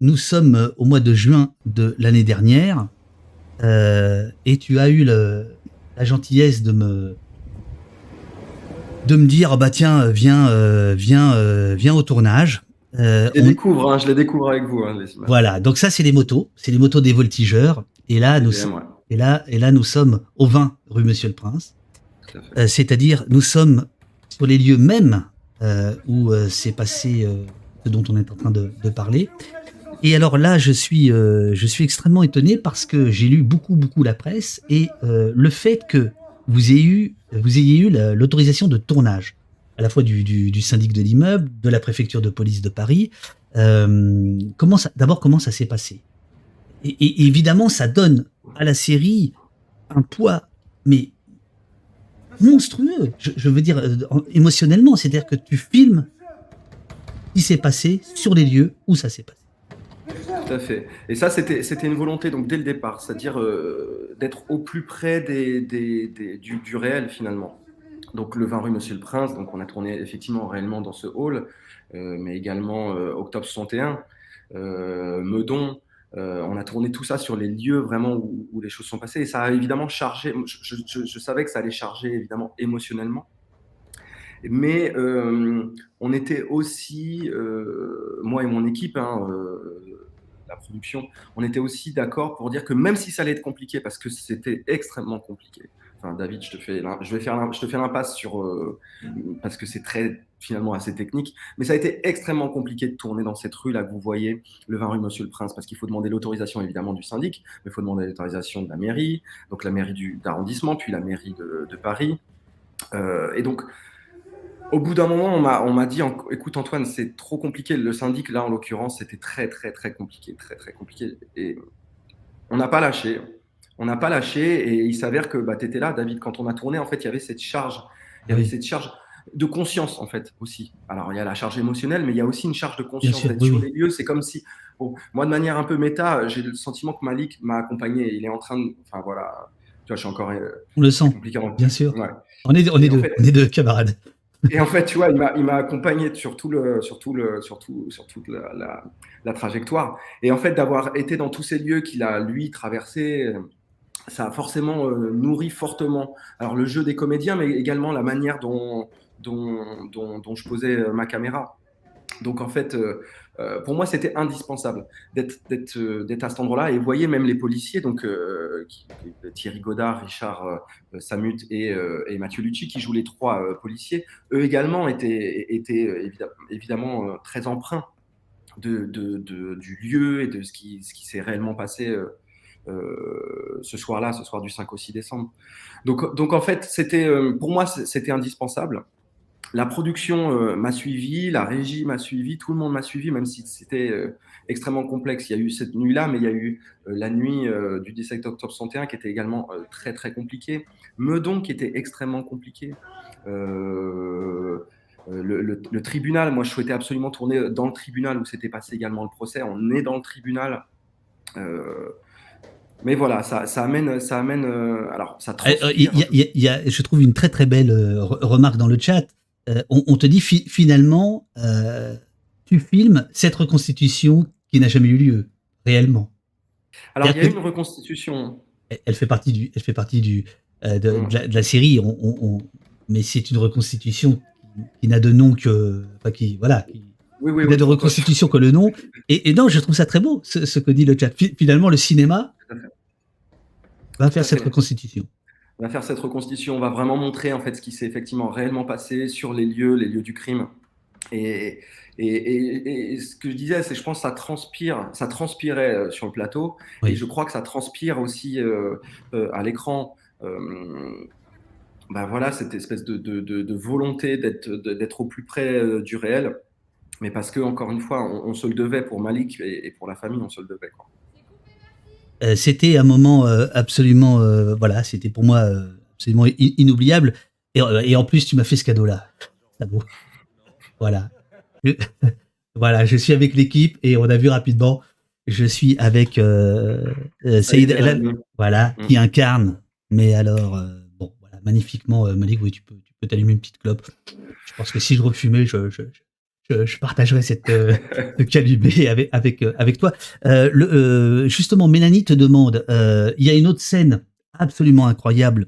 Nous sommes au mois de juin de l'année dernière et tu as eu la gentillesse de me dire bah tiens viens au tournage. Je les découvre avec vous. Hein, les images. Voilà, donc ça c'est les motos des voltigeurs et là nous sommes au 20 rue Monsieur le Prince. C'est-à-dire, nous sommes sur les lieux mêmes où s'est passé ce dont on est en train de parler. Et alors là, je suis extrêmement étonné parce que j'ai lu beaucoup la presse et le fait que vous ayez eu l'autorisation de tournage, à la fois du syndic de l'immeuble, de la préfecture de police de Paris. Comment ça s'est passé ? Et évidemment, ça donne à la série un poids, mais monstrueux, je veux dire émotionnellement, c'est-à-dire que tu filmes ce qui s'est passé sur les lieux où ça s'est passé. Tout à fait. Et ça, c'était une volonté donc dès le départ, c'est-à-dire d'être au plus près du réel finalement. Donc le 20 rue Monsieur le Prince, donc on a tourné effectivement réellement dans ce hall, mais également Octobre 61, Meudon. On a tourné tout ça sur les lieux vraiment où les choses sont passées et ça a évidemment chargé. Je savais que ça allait charger évidemment émotionnellement, mais on était aussi moi et mon équipe, la production, on était aussi d'accord pour dire que même si ça allait être compliqué, parce que c'était extrêmement compliqué. Enfin, David, je te fais l'impasse sur parce que c'est finalement assez technique, mais ça a été extrêmement compliqué de tourner dans cette rue là que vous voyez, le 20 rue Monsieur le Prince, parce qu'il faut demander l'autorisation évidemment du syndic, mais il faut demander l'autorisation de la mairie, donc la mairie d'arrondissement, puis la mairie de Paris, et donc Au bout d'un moment, on m'a dit, écoute Antoine, c'est trop compliqué. Le syndic, là, en l'occurrence, c'était très, très, très compliqué, très, très compliqué. Et on n'a pas lâché. On n'a pas lâché. Et il s'avère que tu étais là, David, quand on a tourné, en fait, il y avait cette charge. Il y avait cette charge de conscience, en fait, aussi. Alors, il y a la charge émotionnelle, mais il y a aussi une charge de conscience. Bien sûr, D'être oui, sur oui. les lieux, c'est comme si... Bon, moi, de manière un peu méta, j'ai le sentiment que Malik m'a accompagné. Il est en train de... Enfin, voilà. Tu vois, je suis encore... On le c'est sent, compliqué. bien sûr. Ouais. On est Et en deux, fait, on est deux camarades. et en fait, tu vois, il m'a accompagné sur toute la trajectoire. Et en fait, d'avoir été dans tous ces lieux qu'il a, lui, traversés, ça a forcément nourri fortement. Alors, le jeu des comédiens, mais également la manière dont je posais ma caméra. Donc, en fait, pour moi, c'était indispensable d'être à cet endroit-là. Et vous voyez, même les policiers, donc Thierry Godard, Richard Samut et Mathieu Lucci, qui jouent les trois policiers, eux également étaient évidemment très empreints du lieu et de ce qui s'est réellement passé ce soir-là, ce soir du 5 au 6 décembre. Donc en fait, pour moi, c'était indispensable. La production m'a suivi, la régie m'a suivi, tout le monde m'a suivi, même si c'était extrêmement complexe. Il y a eu cette nuit-là, mais il y a eu la nuit du 17 octobre 61 qui était également très très compliquée. Meudon qui était extrêmement compliqué. Le tribunal, moi je souhaitais absolument tourner dans le tribunal où s'était passé également le procès. On est dans le tribunal. Mais voilà, ça amène. Alors, ça transpire. Il y a, je trouve, une très très belle remarque dans le chat. On te dit finalement, tu filmes cette reconstitution qui n'a jamais eu lieu, réellement. Alors, il y a une reconstitution. Elle fait partie de la série, mais c'est une reconstitution qui n'a de nom que. Enfin, qui n'a de reconstitution que le nom. Et non, je trouve ça très beau, ce que dit le chat. Finalement, le cinéma va faire cette reconstitution. On va faire cette reconstitution, on va vraiment montrer en fait ce qui s'est effectivement réellement passé sur les lieux du crime. Et ce que je disais, c'est je pense que ça transpirait sur le plateau, et je crois que ça transpire aussi à l'écran. Voilà, cette espèce de volonté d'être au plus près du réel, mais parce que encore une fois, on se le devait pour Malik et pour la famille, on se le devait, quoi. C'était un moment absolument, c'était pour moi absolument inoubliable. Et en plus, tu m'as fait ce cadeau-là. Voilà. Voilà, je suis avec l'équipe et on a vu rapidement, je suis avec Saïd El, qui incarne, mais alors, magnifiquement, Malik, oui, tu peux t'allumer une petite clope. Je pense que si je refumais, je partagerai cette calumet avec toi. Justement, Mélanie te demande, il y a une autre scène absolument incroyable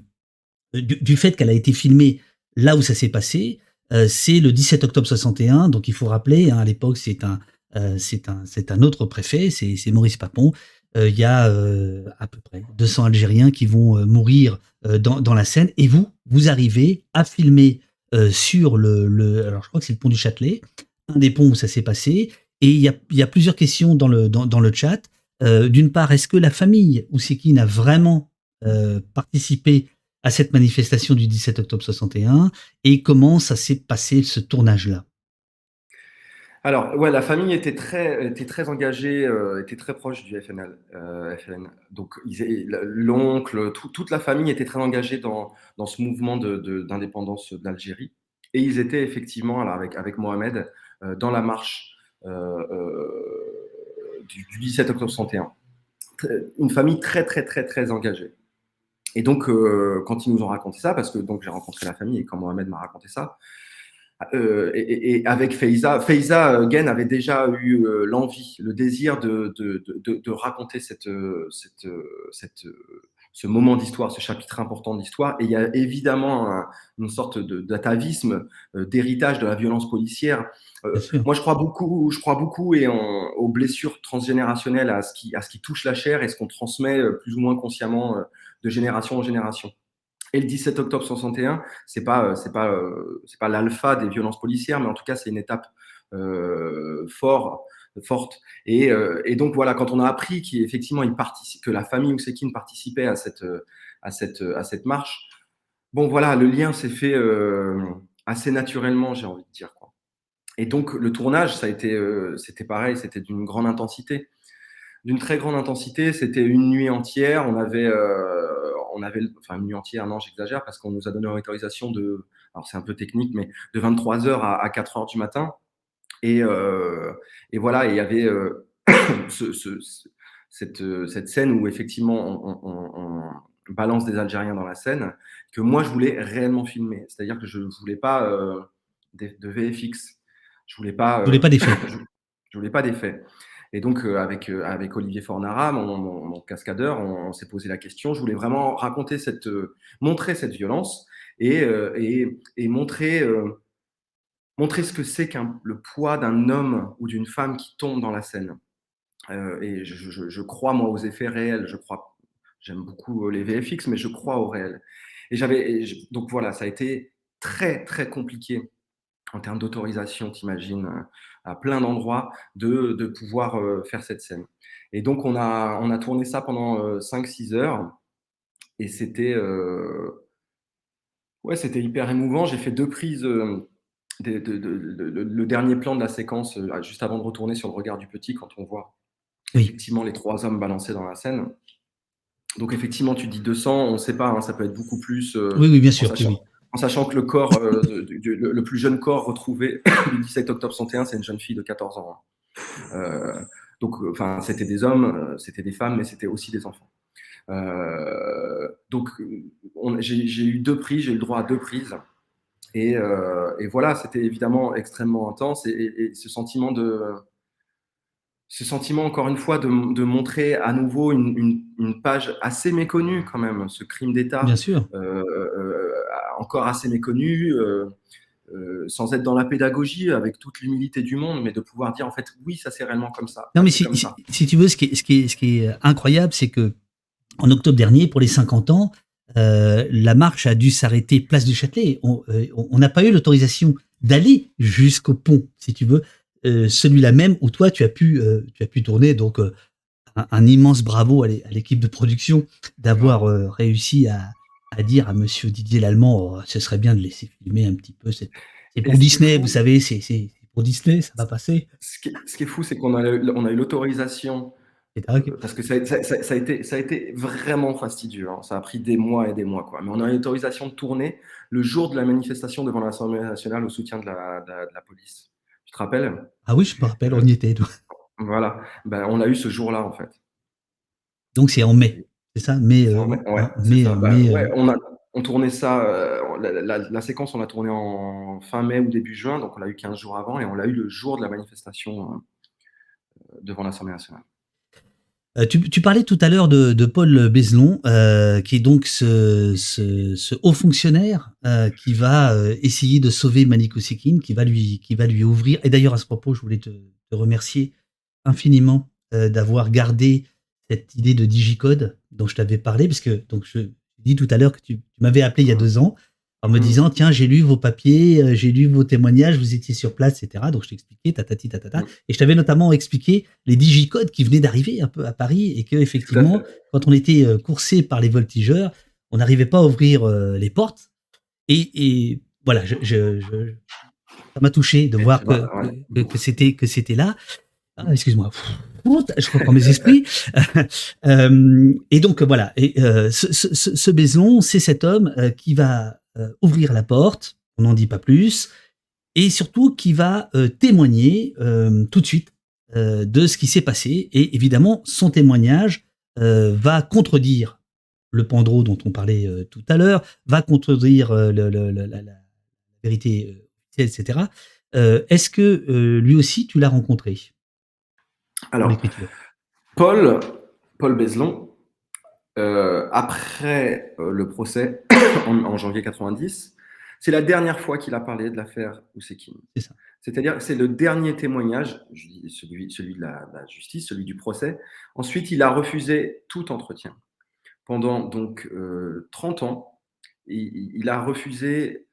du fait qu'elle a été filmée là où ça s'est passé. C'est le 17 octobre 61. Donc il faut rappeler, à l'époque, c'est un autre préfet, c'est Maurice Papon. Il y a à peu près 200 Algériens qui vont mourir dans la Seine. Et vous arrivez à filmer sur alors je crois que c'est le pont du Châtelet, un des ponts où ça s'est passé, et il y a plusieurs questions dans le chat. D'une part, est-ce que la famille Ousekine a vraiment participé à cette manifestation du 17 octobre 61, et comment ça s'est passé ce tournage-là? Alors, la famille était très engagée, était très proche du FLN. Donc, l'oncle, toute la famille était très engagée dans ce mouvement d'indépendance de l'Algérie. Et ils étaient effectivement, alors avec Mohamed, dans la marche du 17 octobre 61. Une famille très, très, très, très engagée. Et donc, quand ils nous ont raconté ça, parce que donc j'ai rencontré la famille et quand Mohamed m'a raconté ça, et avec Faiza Guène avait déjà eu l'envie, le désir de raconter ce moment d'histoire, ce chapitre important d'histoire. Et il y a évidemment une sorte d'atavisme, d'héritage de la violence policière. Moi, je crois beaucoup aux blessures transgénérationnelles, à ce qui touche la chair et ce qu'on transmet plus ou moins consciemment de génération en génération. Et le 17 octobre 61, c'est pas l'alpha des violences policières, mais en tout cas, c'est une étape forte. Et donc voilà, quand on a appris que la famille Ousekine participait à cette marche, bon voilà, le lien s'est fait assez naturellement, j'ai envie de dire, quoi. Et donc le tournage, c'était pareil, c'était d'une grande intensité. D'une très grande intensité, c'était une nuit entière. On avait enfin une nuit entière, non, j'exagère, parce qu'on nous a donné l'autorisation alors c'est un peu technique, mais de 23h à 4h du matin. Et voilà, et il y avait cette scène où effectivement on balance des Algériens dans la Seine, que moi je voulais réellement filmer. C'est-à-dire que je voulais pas de VFX. Je voulais pas d'effets. je voulais pas d'effets. Et donc avec Olivier Fornara, mon cascadeur, on s'est posé la question. Je voulais vraiment raconter montrer cette violence et montrer ce que c'est le poids d'un homme ou d'une femme qui tombe dans la Seine. Et je crois, moi, aux effets réels. J'aime beaucoup les VFX, mais je crois au réel. Donc voilà, ça a été très, très compliqué en termes d'autorisation, t'imagines, à plein d'endroits, de pouvoir faire cette scène. Et donc, on a tourné ça pendant 5-6 heures. Et c'était hyper émouvant. J'ai fait 2 prises. Le dernier plan de la séquence, juste avant de retourner sur le regard du petit, quand on voit effectivement les 3 hommes balancés dans la Seine. Donc effectivement, tu dis 200, on ne sait pas, hein, ça peut être beaucoup plus. Oui, bien sûr. En sachant que le corps, le plus jeune corps retrouvé le 17 octobre 61, c'est une jeune fille de 14 ans. Donc, enfin, c'était des hommes, c'était des femmes, mais c'était aussi des enfants. Donc, j'ai eu 2 prises, j'ai eu le droit à 2 prises. Et voilà, c'était évidemment extrêmement intense. Et ce sentiment, encore une fois, de montrer à nouveau une page assez méconnue quand même, ce crime d'État. Bien sûr. Encore assez méconnu, sans être dans la pédagogie, avec toute l'humilité du monde, mais de pouvoir dire en fait, oui, ça c'est réellement comme ça. Non, mais si tu veux, ce qui est incroyable, c'est que en octobre dernier, pour les 50 ans, la marche a dû s'arrêter place du Châtelet. On n'a pas eu l'autorisation d'aller jusqu'au pont, si tu veux, celui-là même où toi tu as pu tourner. Donc un immense bravo à l'équipe de production d'avoir réussi à dire à monsieur Didier Lallemand, ce serait bien de laisser filmer un petit peu. C'est pour Disney, vous savez, c'est pour Disney, ça va passer. Ce qui est fou, c'est qu'on a eu l'autorisation. Parce que ça a été vraiment fastidieux. Hein. Ça a pris des mois et des mois, quoi. Mais on a eu l'autorisation de tourner le jour de la manifestation devant l'Assemblée nationale au soutien de la police. Tu te rappelles? Ah oui, je me rappelle, on y était. Voilà. Ben, on a eu ce jour-là, en fait. Donc c'est en mai, c'est ça? On tournait ça, la séquence, on l'a tournée en fin mai ou début juin, donc on l'a eu 15 jours avant, et on l'a eu le jour de la manifestation devant l'Assemblée nationale. Tu parlais tout à l'heure de Paul Bezelon, qui est donc ce haut fonctionnaire qui va essayer de sauver Manik Osekine, qui va lui ouvrir. Et d'ailleurs, à ce propos, je voulais te remercier infiniment d'avoir gardé cette idée de digicode dont je t'avais parlé, parce que donc je dis tout à l'heure que tu m'avais appelé il y a 2 ans en me disant, tiens, j'ai lu vos papiers, j'ai lu vos témoignages, vous étiez sur place, etc. Donc je t'expliquais, tatati, tatata. Et je t'avais notamment expliqué les digicodes qui venaient d'arriver un peu à Paris, et que effectivement, quand on était coursé par les voltigeurs, on n'arrivait pas à ouvrir les portes. Et voilà, ça m'a touché de voir que c'était là. Ah, excuse-moi. Je reprends mes esprits. Et donc voilà. Et ce Bezelon, c'est cet homme qui va ouvrir la porte. On n'en dit pas plus. Et surtout qui va témoigner tout de suite de ce qui s'est passé. Et évidemment, son témoignage va contredire le Pandro dont on parlait tout à l'heure, va contredire la vérité officielle, etc. Est-ce que lui aussi, tu l'as rencontré? Alors, Paul Bezelon, après le procès en janvier 90, c'est la dernière fois qu'il a parlé de l'affaire Osekine. C'est ça. C'est-à-dire que c'est le dernier témoignage, celui de la justice, celui du procès. Ensuite, il a refusé tout entretien. Pendant donc 30 ans, il a refusé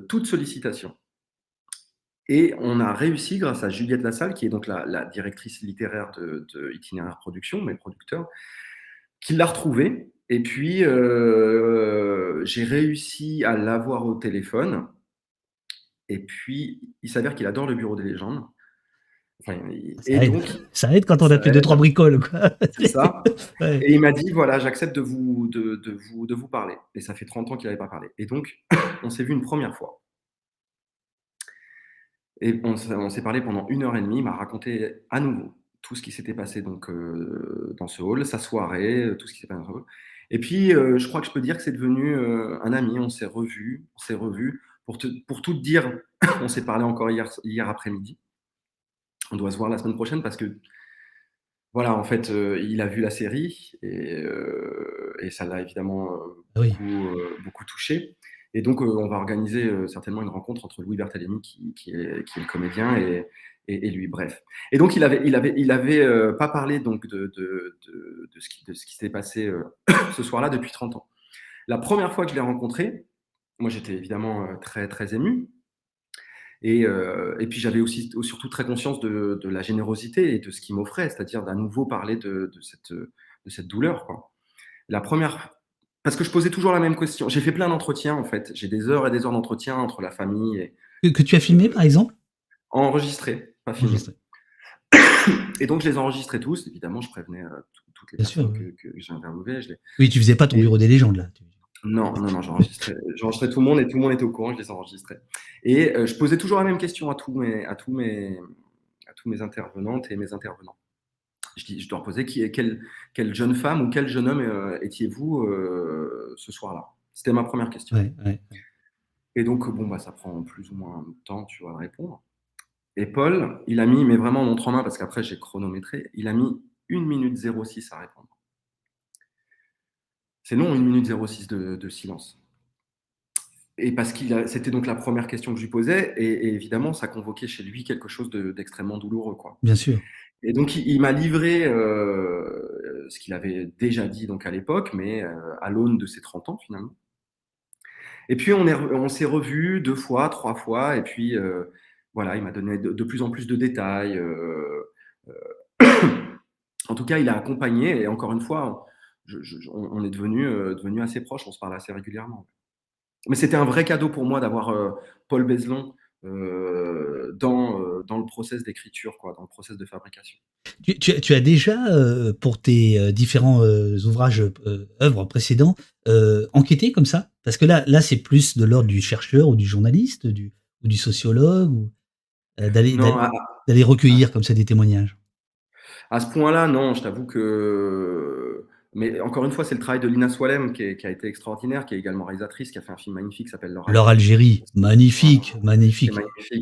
toute sollicitation. Et on a réussi, grâce à Juliette Lassalle, qui est donc la directrice littéraire de Itinéraire Production, mes producteurs, qui l'a retrouvé. Et puis, j'ai réussi à l'avoir au téléphone. Et puis, il s'avère qu'il adore le bureau des légendes. Enfin, ça aide quand on a fait 2-3 bricoles, quoi. C'est ça. Ouais. Et il m'a dit, voilà, j'accepte de vous parler. Et ça fait 30 ans qu'il n'avait pas parlé. Et donc, on s'est vu une première fois. Et on s'est parlé pendant 1h30. Il m'a raconté à nouveau tout ce qui s'était passé donc, dans ce hall, sa soirée, tout ce qui s'est passé dans ce hall. Et puis, je crois que je peux dire que c'est devenu un ami. On s'est revus. Pour tout te dire, on s'est parlé encore hier après-midi. On doit se voir la semaine prochaine parce que, voilà, en fait, il a vu la série et ça l'a évidemment beaucoup touché. Et donc, on va organiser certainement une rencontre entre Louis Berthelemy, qui est le comédien, et lui, bref. Et donc, il avait pas parlé donc, de ce qui s'était passé ce soir-là depuis 30 ans. La première fois que je l'ai rencontré, moi, j'étais évidemment très, très ému. Et puis j'avais aussi surtout très conscience de la générosité et de ce qu'il m'offrait, c'est-à-dire d'à nouveau parler de cette douleur, quoi. Parce que je posais toujours la même question. J'ai fait plein d'entretiens, en fait. J'ai des heures et des heures d'entretien entre la famille et... Que tu as filmé, par exemple? Enregistré, pas filmé. Et donc, je les enregistrais tous. Évidemment, je prévenais toutes les personnes que j'interviewais. Oui, tu faisais pas ton bureau des légendes, là. Non, j'enregistrais tout le monde et tout le monde était au courant, je les enregistrais. Et je posais toujours la même question à tous mes intervenantes et mes intervenants. Je leur posais quelle jeune femme ou quel jeune homme étiez-vous ce soir-là? C'était ma première question. Ouais. Et donc, bon, ça prend plus ou moins de temps, tu vois, à répondre. Et Paul, il a mis, mais vraiment montre en main, parce qu'après j'ai chronométré, il a mis 1 minute 06 à répondre. C'est long, 1 minute 06 de silence. Et parce c'était donc la première question que je lui posais, et évidemment, ça convoquait chez lui quelque chose d'extrêmement douloureux, quoi. Bien sûr. Et donc, il m'a livré ce qu'il avait déjà dit donc, à l'époque, mais à l'aune de ses 30 ans, finalement. Et puis, on s'est revus 2 fois, 3 fois, et puis, voilà, il m'a donné de plus en plus de détails. En tout cas, il a accompagné, et encore une fois, on est devenu assez proches, on se parle assez régulièrement. Mais c'était un vrai cadeau pour moi d'avoir Paul Bezelon dans le process d'écriture, quoi, dans le process de fabrication. Tu as déjà, pour tes différents ouvrages, œuvres précédents, enquêté comme ça? Parce que là c'est plus de l'ordre du chercheur ou du journaliste, ou du sociologue, ou d'aller recueillir comme ça des témoignages. À ce point-là, non, je t'avoue que... Mais encore une fois, c'est le travail de Lina Swalem qui a été extraordinaire, qui est également réalisatrice, qui a fait un film magnifique qui s'appelle Laure Algérie. Magnifique.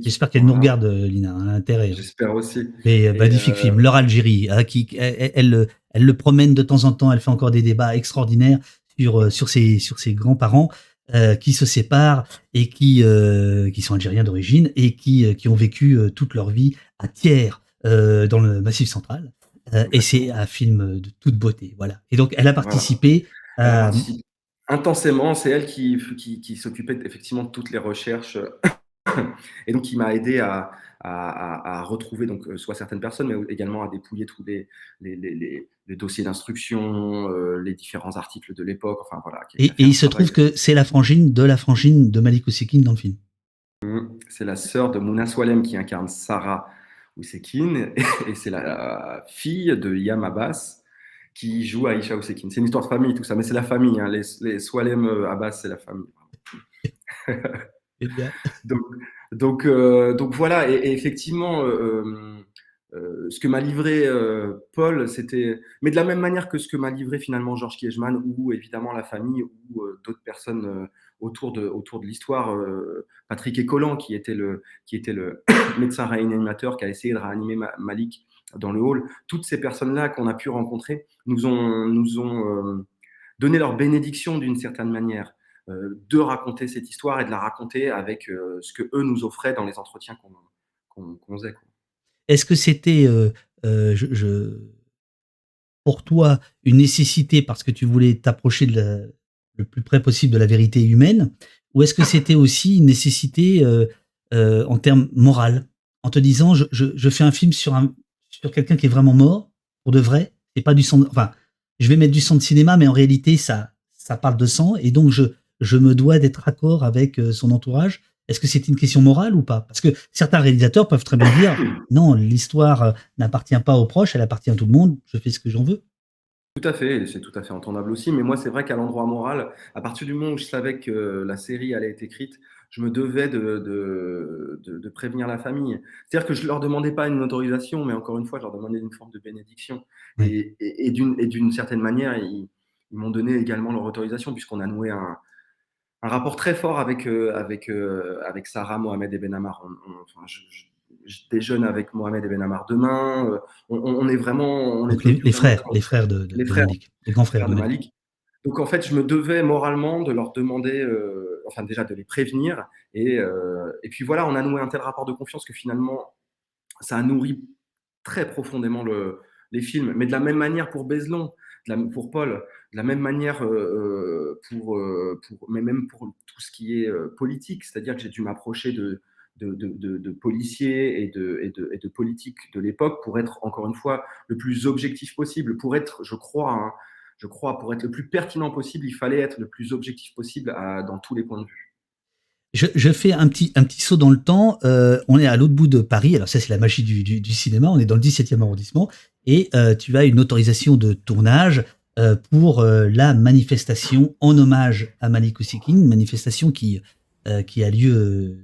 J'espère qu'elle nous regarde, Lina, à l'intérêt. J'espère aussi. Mais magnifique film. Laure Algérie, elle le promène de temps en temps, elle fait encore des débats extraordinaires sur ses grands-parents qui se séparent et qui sont algériens d'origine et qui ont vécu toute leur vie à Thiers, dans le Massif central. Et c'est un film de toute beauté, voilà. Et donc, elle a participé intensément. C'est elle qui s'occupait effectivement de toutes les recherches et donc qui m'a aidé à retrouver donc soit certaines personnes, mais également à dépouiller tous les dossiers d'instruction, les différents articles de l'époque. Enfin voilà. Et il se trouve que c'est la frangine de Malik Oussekine dans le film. C'est la sœur de Mouna Swalem qui incarne Sarah Oussekine, et c'est la fille de Yam Abbas qui joue Aïcha Oussekine. C'est une histoire de famille, tout ça, mais c'est la famille. Hein. Les Swalem Abbas, c'est la famille. donc voilà, et effectivement, ce que m'a livré Paul, c'était... Mais de la même manière que ce que m'a livré finalement Georges Kiechman, ou évidemment la famille, ou d'autres personnes autour de l'histoire, Patrick Écolan, qui était le médecin réanimateur qui a essayé de réanimer Malik dans le hall. Toutes ces personnes-là qu'on a pu rencontrer nous ont donné leur bénédiction d'une certaine manière, de raconter cette histoire et de la raconter avec ce que eux nous offraient dans les entretiens qu'on faisait, quoi. Est-ce que c'était pour toi une nécessité parce que tu voulais t'approcher le plus près possible de la vérité humaine, ou est-ce que c'était aussi une nécessité en termes moral, en te disant je fais un film sur quelqu'un qui est vraiment mort pour de vrai, et pas du sang, enfin je vais mettre du sang de cinéma, mais en réalité ça parle de sang, et donc je me dois d'être raccord avec son entourage, Est-ce que c'est une question morale ou pas? Parce que certains réalisateurs peuvent très bien dire non, l'histoire n'appartient pas aux proches, elle appartient à tout le monde, je fais ce que j'en veux. Tout à fait, c'est tout à fait entendable aussi. Mais moi, c'est vrai qu'à l'endroit moral, à partir du moment où je savais que la série allait être écrite, je me devais de prévenir la famille. C'est-à-dire que je leur demandais pas une autorisation, mais encore une fois, je leur demandais une forme de bénédiction. Et d'une certaine manière, ils m'ont donné également leur autorisation, puisqu'on a noué un rapport très fort avec Sarah, Mohamed et Benamar. Je déjeune avec Mohamed et Benamar demain. On est vraiment... Donc les frères de Malik, les grands frères de Malik. Donc en fait, je me devais moralement de leur demander, enfin déjà de les prévenir. Et puis voilà, on a noué un tel rapport de confiance que finalement, ça a nourri très profondément les films. Mais de la même manière pour Beslan, pour Paul, de la même manière mais même pour tout ce qui est politique. C'est-à-dire que j'ai dû m'approcher de policiers et de politiques de l'époque pour être, encore une fois, le plus objectif possible. Pour être, je crois, pour être le plus pertinent possible, il fallait être le plus objectif possible dans tous les points de vue. Je fais un petit saut dans le temps. On est à l'autre bout de Paris. Alors ça, c'est la magie du cinéma. On est dans le 17e arrondissement. Et tu as une autorisation de tournage pour la manifestation en hommage à Malik Ousekine, une manifestation qui a lieu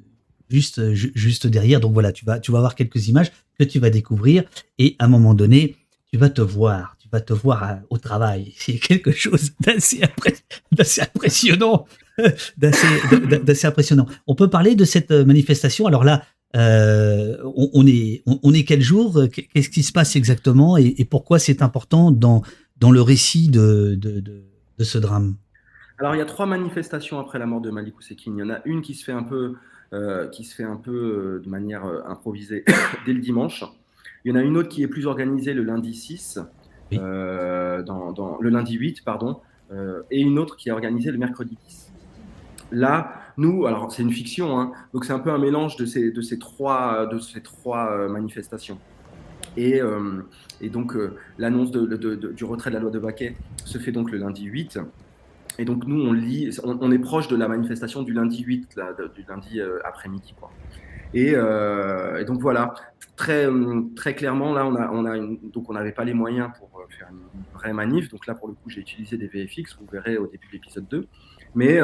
juste derrière. Donc voilà, tu vas avoir quelques images que tu vas découvrir. Et à un moment donné, tu vas te voir au travail. C'est quelque chose d'assez impressionnant. d'assez impressionnant. On peut parler de cette manifestation. Alors là, on est quel jour? Qu'est-ce qui se passe exactement et pourquoi c'est important dans le récit de ce drame? Alors il y a 3 manifestations après la mort de Malik Ousekine. Il y en a une qui se fait un peu de manière improvisée dès le dimanche. Il y en a une autre qui est plus organisée le lundi 6. Oui. Le lundi 8, pardon, et une autre qui est organisée le mercredi 10. Là, nous, alors c'est une fiction, hein, donc c'est un peu un mélange de ces trois manifestations. Et donc l'annonce du retrait de la loi de Baquet se fait donc le lundi 8. Et donc nous, on est proche de la manifestation du lundi 8, du lundi après-midi, quoi. Et donc voilà, très clairement, là, donc on n'avait pas les moyens pour faire une vraie manif. Donc là, pour le coup, j'ai utilisé des VFX, vous verrez au début de l'épisode 2. Mais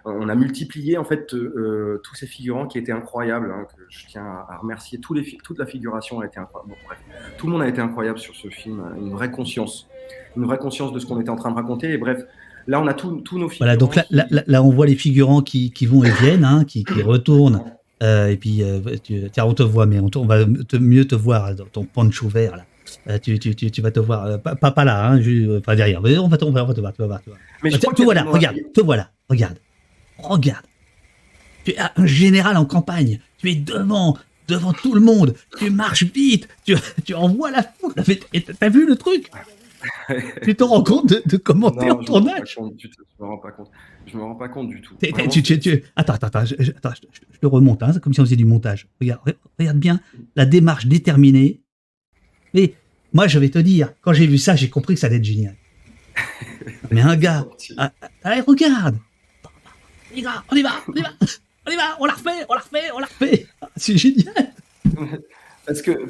on a multiplié en fait tous ces figurants qui étaient incroyables, hein, que je tiens à remercier. Toute la figuration a été incroyable. Bon, bref, tout le monde a été incroyable sur ce film. Une vraie conscience de ce qu'on était en train de raconter. Et bref, là, on a tous nos figurants. Voilà, donc là, on voit les figurants qui vont et viennent, hein, qui retournent. Et puis, tiens, on te voit, mais on va mieux te voir dans ton poncho vert, là. Tu vas te voir, pas là, hein, pas derrière, mais on va te voir, tu vas voir. Mais te voilà, regarde. Tu es un général en campagne, tu es devant tout le monde, tu marches vite, tu envoies la foule. T'as vu le truc? Tu te rends compte de comment t'es en tournage? Je me rends pas compte du tout. Attends, je te remonte, hein, c'est comme si on faisait du montage. Regarde bien la démarche déterminée. Mais moi, je vais te dire, quand j'ai vu ça, j'ai compris que ça allait être génial. Mais un gars, allez, regarde. On y va, on la refait. C'est génial.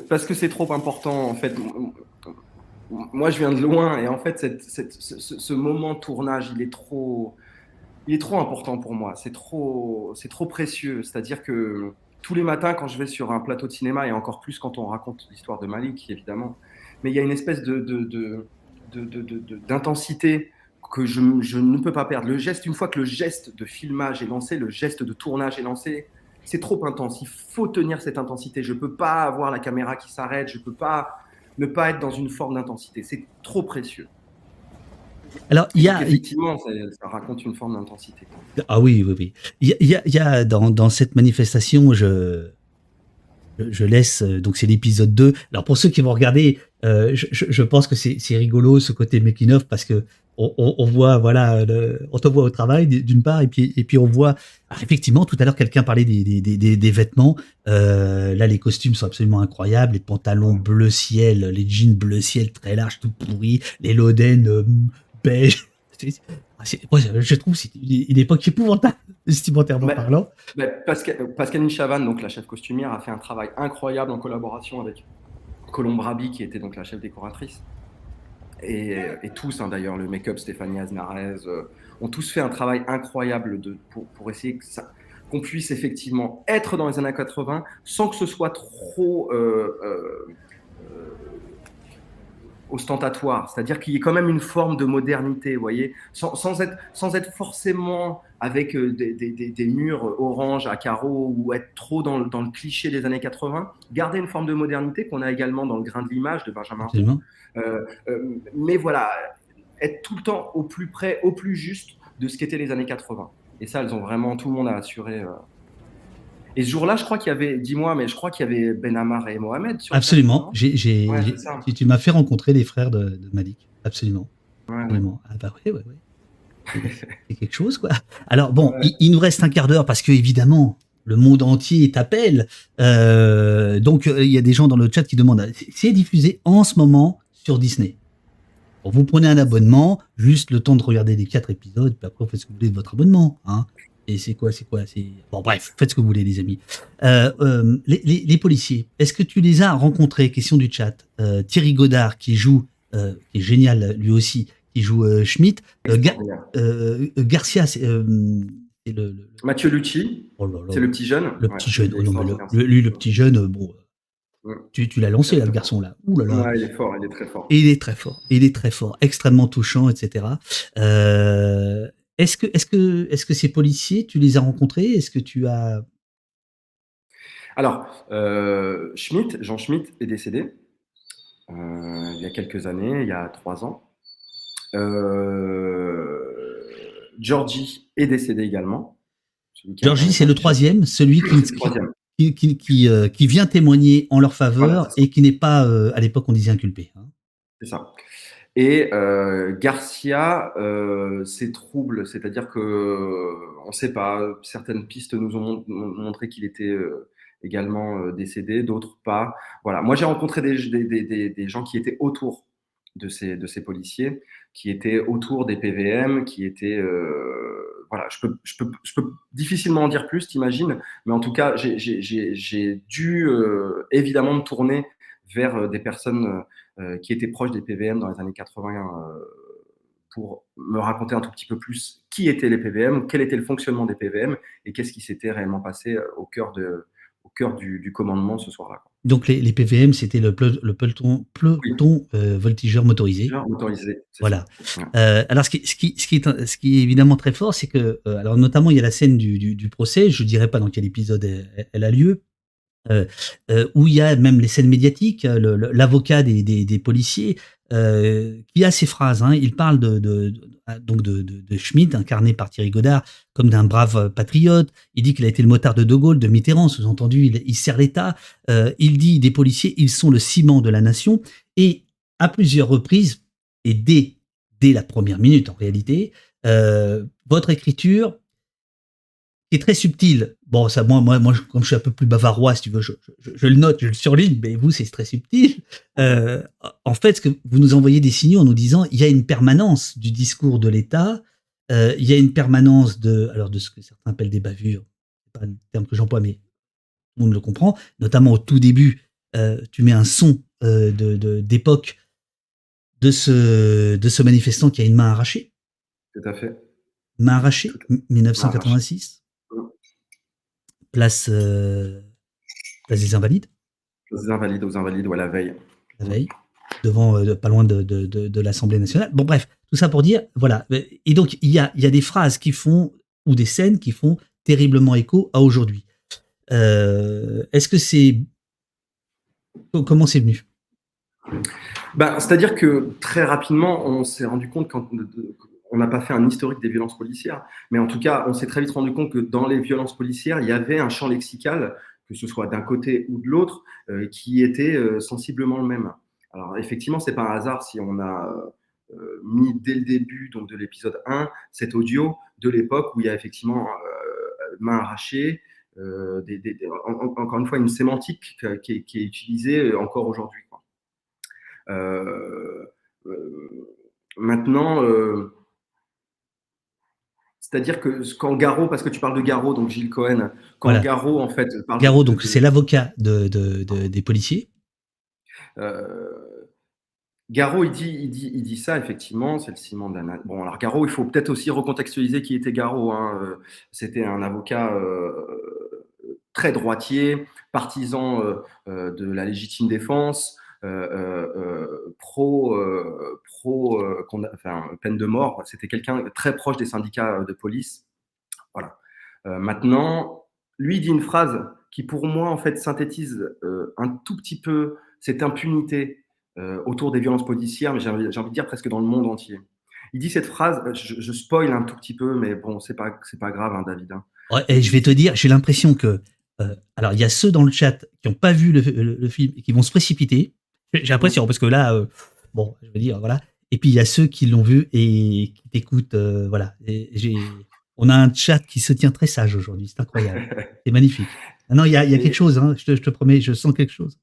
Parce que c'est trop important, en fait. Moi, je viens de loin et en fait, ce moment de tournage, il est trop important pour moi. C'est trop précieux. C'est-à-dire que tous les matins, quand je vais sur un plateau de cinéma, et encore plus quand on raconte l'histoire de Malik, évidemment, mais il y a une espèce d'intensité que je ne peux pas perdre. Le geste, une fois que le geste de filmage est lancé, le geste de tournage est lancé, c'est trop intense. Il faut tenir cette intensité. Je ne peux pas avoir la caméra qui s'arrête. Je ne peux pas ne pas être dans une forme d'intensité. C'est trop précieux. Alors, effectivement, ça raconte une forme d'intensité. Ah oui. Il y a dans cette manifestation, je laisse, donc c'est l'épisode 2. Alors pour ceux qui vont regarder, je pense que c'est rigolo ce côté making of parce que on voit, voilà, on te voit au travail d'une part et puis on voit, effectivement, tout à l'heure quelqu'un parlait des vêtements. Là, les costumes sont absolument incroyables, les pantalons bleu ciel, les jeans bleu ciel très larges, tout pourris, les loden beige. Moi, je trouve que c'est une époque épouvantable, vestimentairement parlant. Pascaline Chavannes, donc la chef costumière, a fait un travail incroyable en collaboration avec Colombe Rabi, qui était donc la chef décoratrice. Et tous, hein, d'ailleurs, le make-up, Stéphanie Aznarez, ont tous fait un travail incroyable pour essayer qu'on puisse effectivement être dans les années 80 sans que ce soit trop ostentatoire, c'est-à-dire qu'il y ait quand même une forme de modernité, vous voyez, sans être forcément avec des murs orange à carreaux ou être trop dans le cliché des années 80, garder une forme de modernité qu'on a également dans le grain de l'image de Benjamin Roux. Mais voilà, être tout le temps au plus près, au plus juste de ce qu'étaient les années 80. Et ça, elles ont vraiment, tout le monde a assuré. Et ce jour-là, je crois qu'il y avait, dis-moi, mais je crois qu'il y avait Ben Ammar et Mohamed. Absolument. Tu m'as fait rencontrer les frères de Malik. Absolument. Absolument. Ah bah ouais. C'est quelque chose, quoi. Alors bon, il nous reste un quart d'heure parce que évidemment, le monde entier t'appelle. Donc il y a des gens dans le chat qui demandent. C'est diffusé en ce moment sur Disney. Bon, vous prenez un abonnement, juste le temps de regarder les 4 épisodes, puis après vous faites ce que vous voulez de votre abonnement, hein. Et c'est quoi Bon, bref, faites ce que vous voulez, les amis. Les policiers, est-ce que tu les as rencontrés? Question du chat. Thierry Godard, qui est génial lui aussi, qui joue Schmitt. Garcia, c'est Mathieu Lucci, c'est le petit jeune. Le petit jeune, le petit jeune, bon. Tu l'as lancé, là, le garçon, là. Ouh là là. Ouais, il est fort, il est très fort. Il est très fort, extrêmement touchant, etc. Est-ce que ces policiers, tu les as rencontrés? Est-ce que tu as... Alors, Jean Schmitt est décédé il y a quelques années, il y a 3 ans. Georgie est décédé également. Georgie, c'est le 3e, celui qui vient témoigner en leur faveur et qui n'est pas, à l'époque, on disait inculpé. Hein. C'est ça. Et Garcia, c'est trouble, c'est-à-dire que on ne sait pas, certaines pistes nous ont montré qu'il était également décédé, d'autres pas. Voilà. Moi, j'ai rencontré des gens qui étaient autour de ces policiers, qui étaient autour des PVM, qui étaient voilà. Je peux difficilement en dire plus, t'imagines, mais en tout cas, j'ai dû évidemment me tourner vers des personnes qui étaient proches des PVM dans les années 80 pour me raconter un tout petit peu plus qui étaient les PVM, quel était le fonctionnement des PVM et qu'est-ce qui s'était réellement passé au cœur du commandement ce soir-là. Donc les PVM, c'était le peloton voltigeur motorisé. Voilà. Alors ce qui est évidemment très fort, c'est que alors notamment il y a la scène du procès, je dirais pas dans quel épisode elle a lieu. Où il y a même les scènes médiatiques, l'avocat des policiers qui a ces phrases. Hein, il parle de Schmitt, incarné par Thierry Godard, comme d'un brave patriote. Il dit qu'il a été le motard de Gaulle, de Mitterrand, sous-entendu, il sert l'État. Il dit des policiers, ils sont le ciment de la nation. Et à plusieurs reprises, et dès la première minute en réalité, votre écriture est très subtil. Bon, ça, moi, comme je suis un peu plus bavarois, si tu veux, je le note, je le surligne, mais vous, c'est très subtil. En fait, ce que vous nous envoyez des signaux en nous disant, il y a une permanence du discours de l'État, il y a une permanence de ce que certains appellent des bavures, c'est pas un terme que j'emploie, mais tout le monde le comprend, notamment au tout début, tu mets un son d'époque de ce manifestant qui a une main arrachée. Tout à fait. Main arrachée, 1986. Place des Invalides. Place des Invalides, aux Invalides, ouais, la veille. La veille, devant, pas loin de l'Assemblée nationale. Bon, bref, tout ça pour dire, voilà. Et donc, il y a des phrases qui font, ou des scènes qui font terriblement écho à aujourd'hui. Est-ce que c'est... Comment c'est venu? C'est-à-dire que très rapidement, on s'est rendu compte on n'a pas fait un historique des violences policières, mais en tout cas, on s'est très vite rendu compte que dans les violences policières, il y avait un champ lexical, que ce soit d'un côté ou de l'autre, qui était sensiblement le même. Alors effectivement, c'est pas un hasard si on a mis dès le début donc de l'épisode 1 cet audio de l'époque où il y a effectivement main arrachée, encore une fois une sémantique qui est utilisée encore aujourd'hui. Maintenant, C'est-à-dire que quand Garot, parce que tu parles de Garot, donc Gilles Cohen, quand Voilà. Garot, en fait, parle Garot, donc c'est l'avocat des policiers. Garot, il dit ça, effectivement, c'est le ciment de la... Bon, alors Garot, il faut peut-être aussi recontextualiser qui était Garot. Hein. C'était un avocat très droitier, partisan de la légitime défense, peine de mort. C'était quelqu'un très proche des syndicats de police. Voilà. Maintenant, lui dit une phrase qui, pour moi, en fait, synthétise un tout petit peu cette impunité autour des violences policières, mais j'ai envie de dire presque dans le monde entier. Il dit cette phrase, je spoil un tout petit peu, mais bon, c'est pas grave, hein, David. Hein. Ouais, et je vais te dire, j'ai l'impression que alors il y a ceux dans le chat qui n'ont pas vu le film et qui vont se précipiter. J'ai l'impression parce que là, bon, je veux dire, voilà. Et puis il y a ceux qui l'ont vu et qui t'écoutent, voilà. On a un chat qui se tient très sage aujourd'hui, c'est incroyable, c'est magnifique. Ah non, il y a quelque chose, hein, je te promets, je sens quelque chose.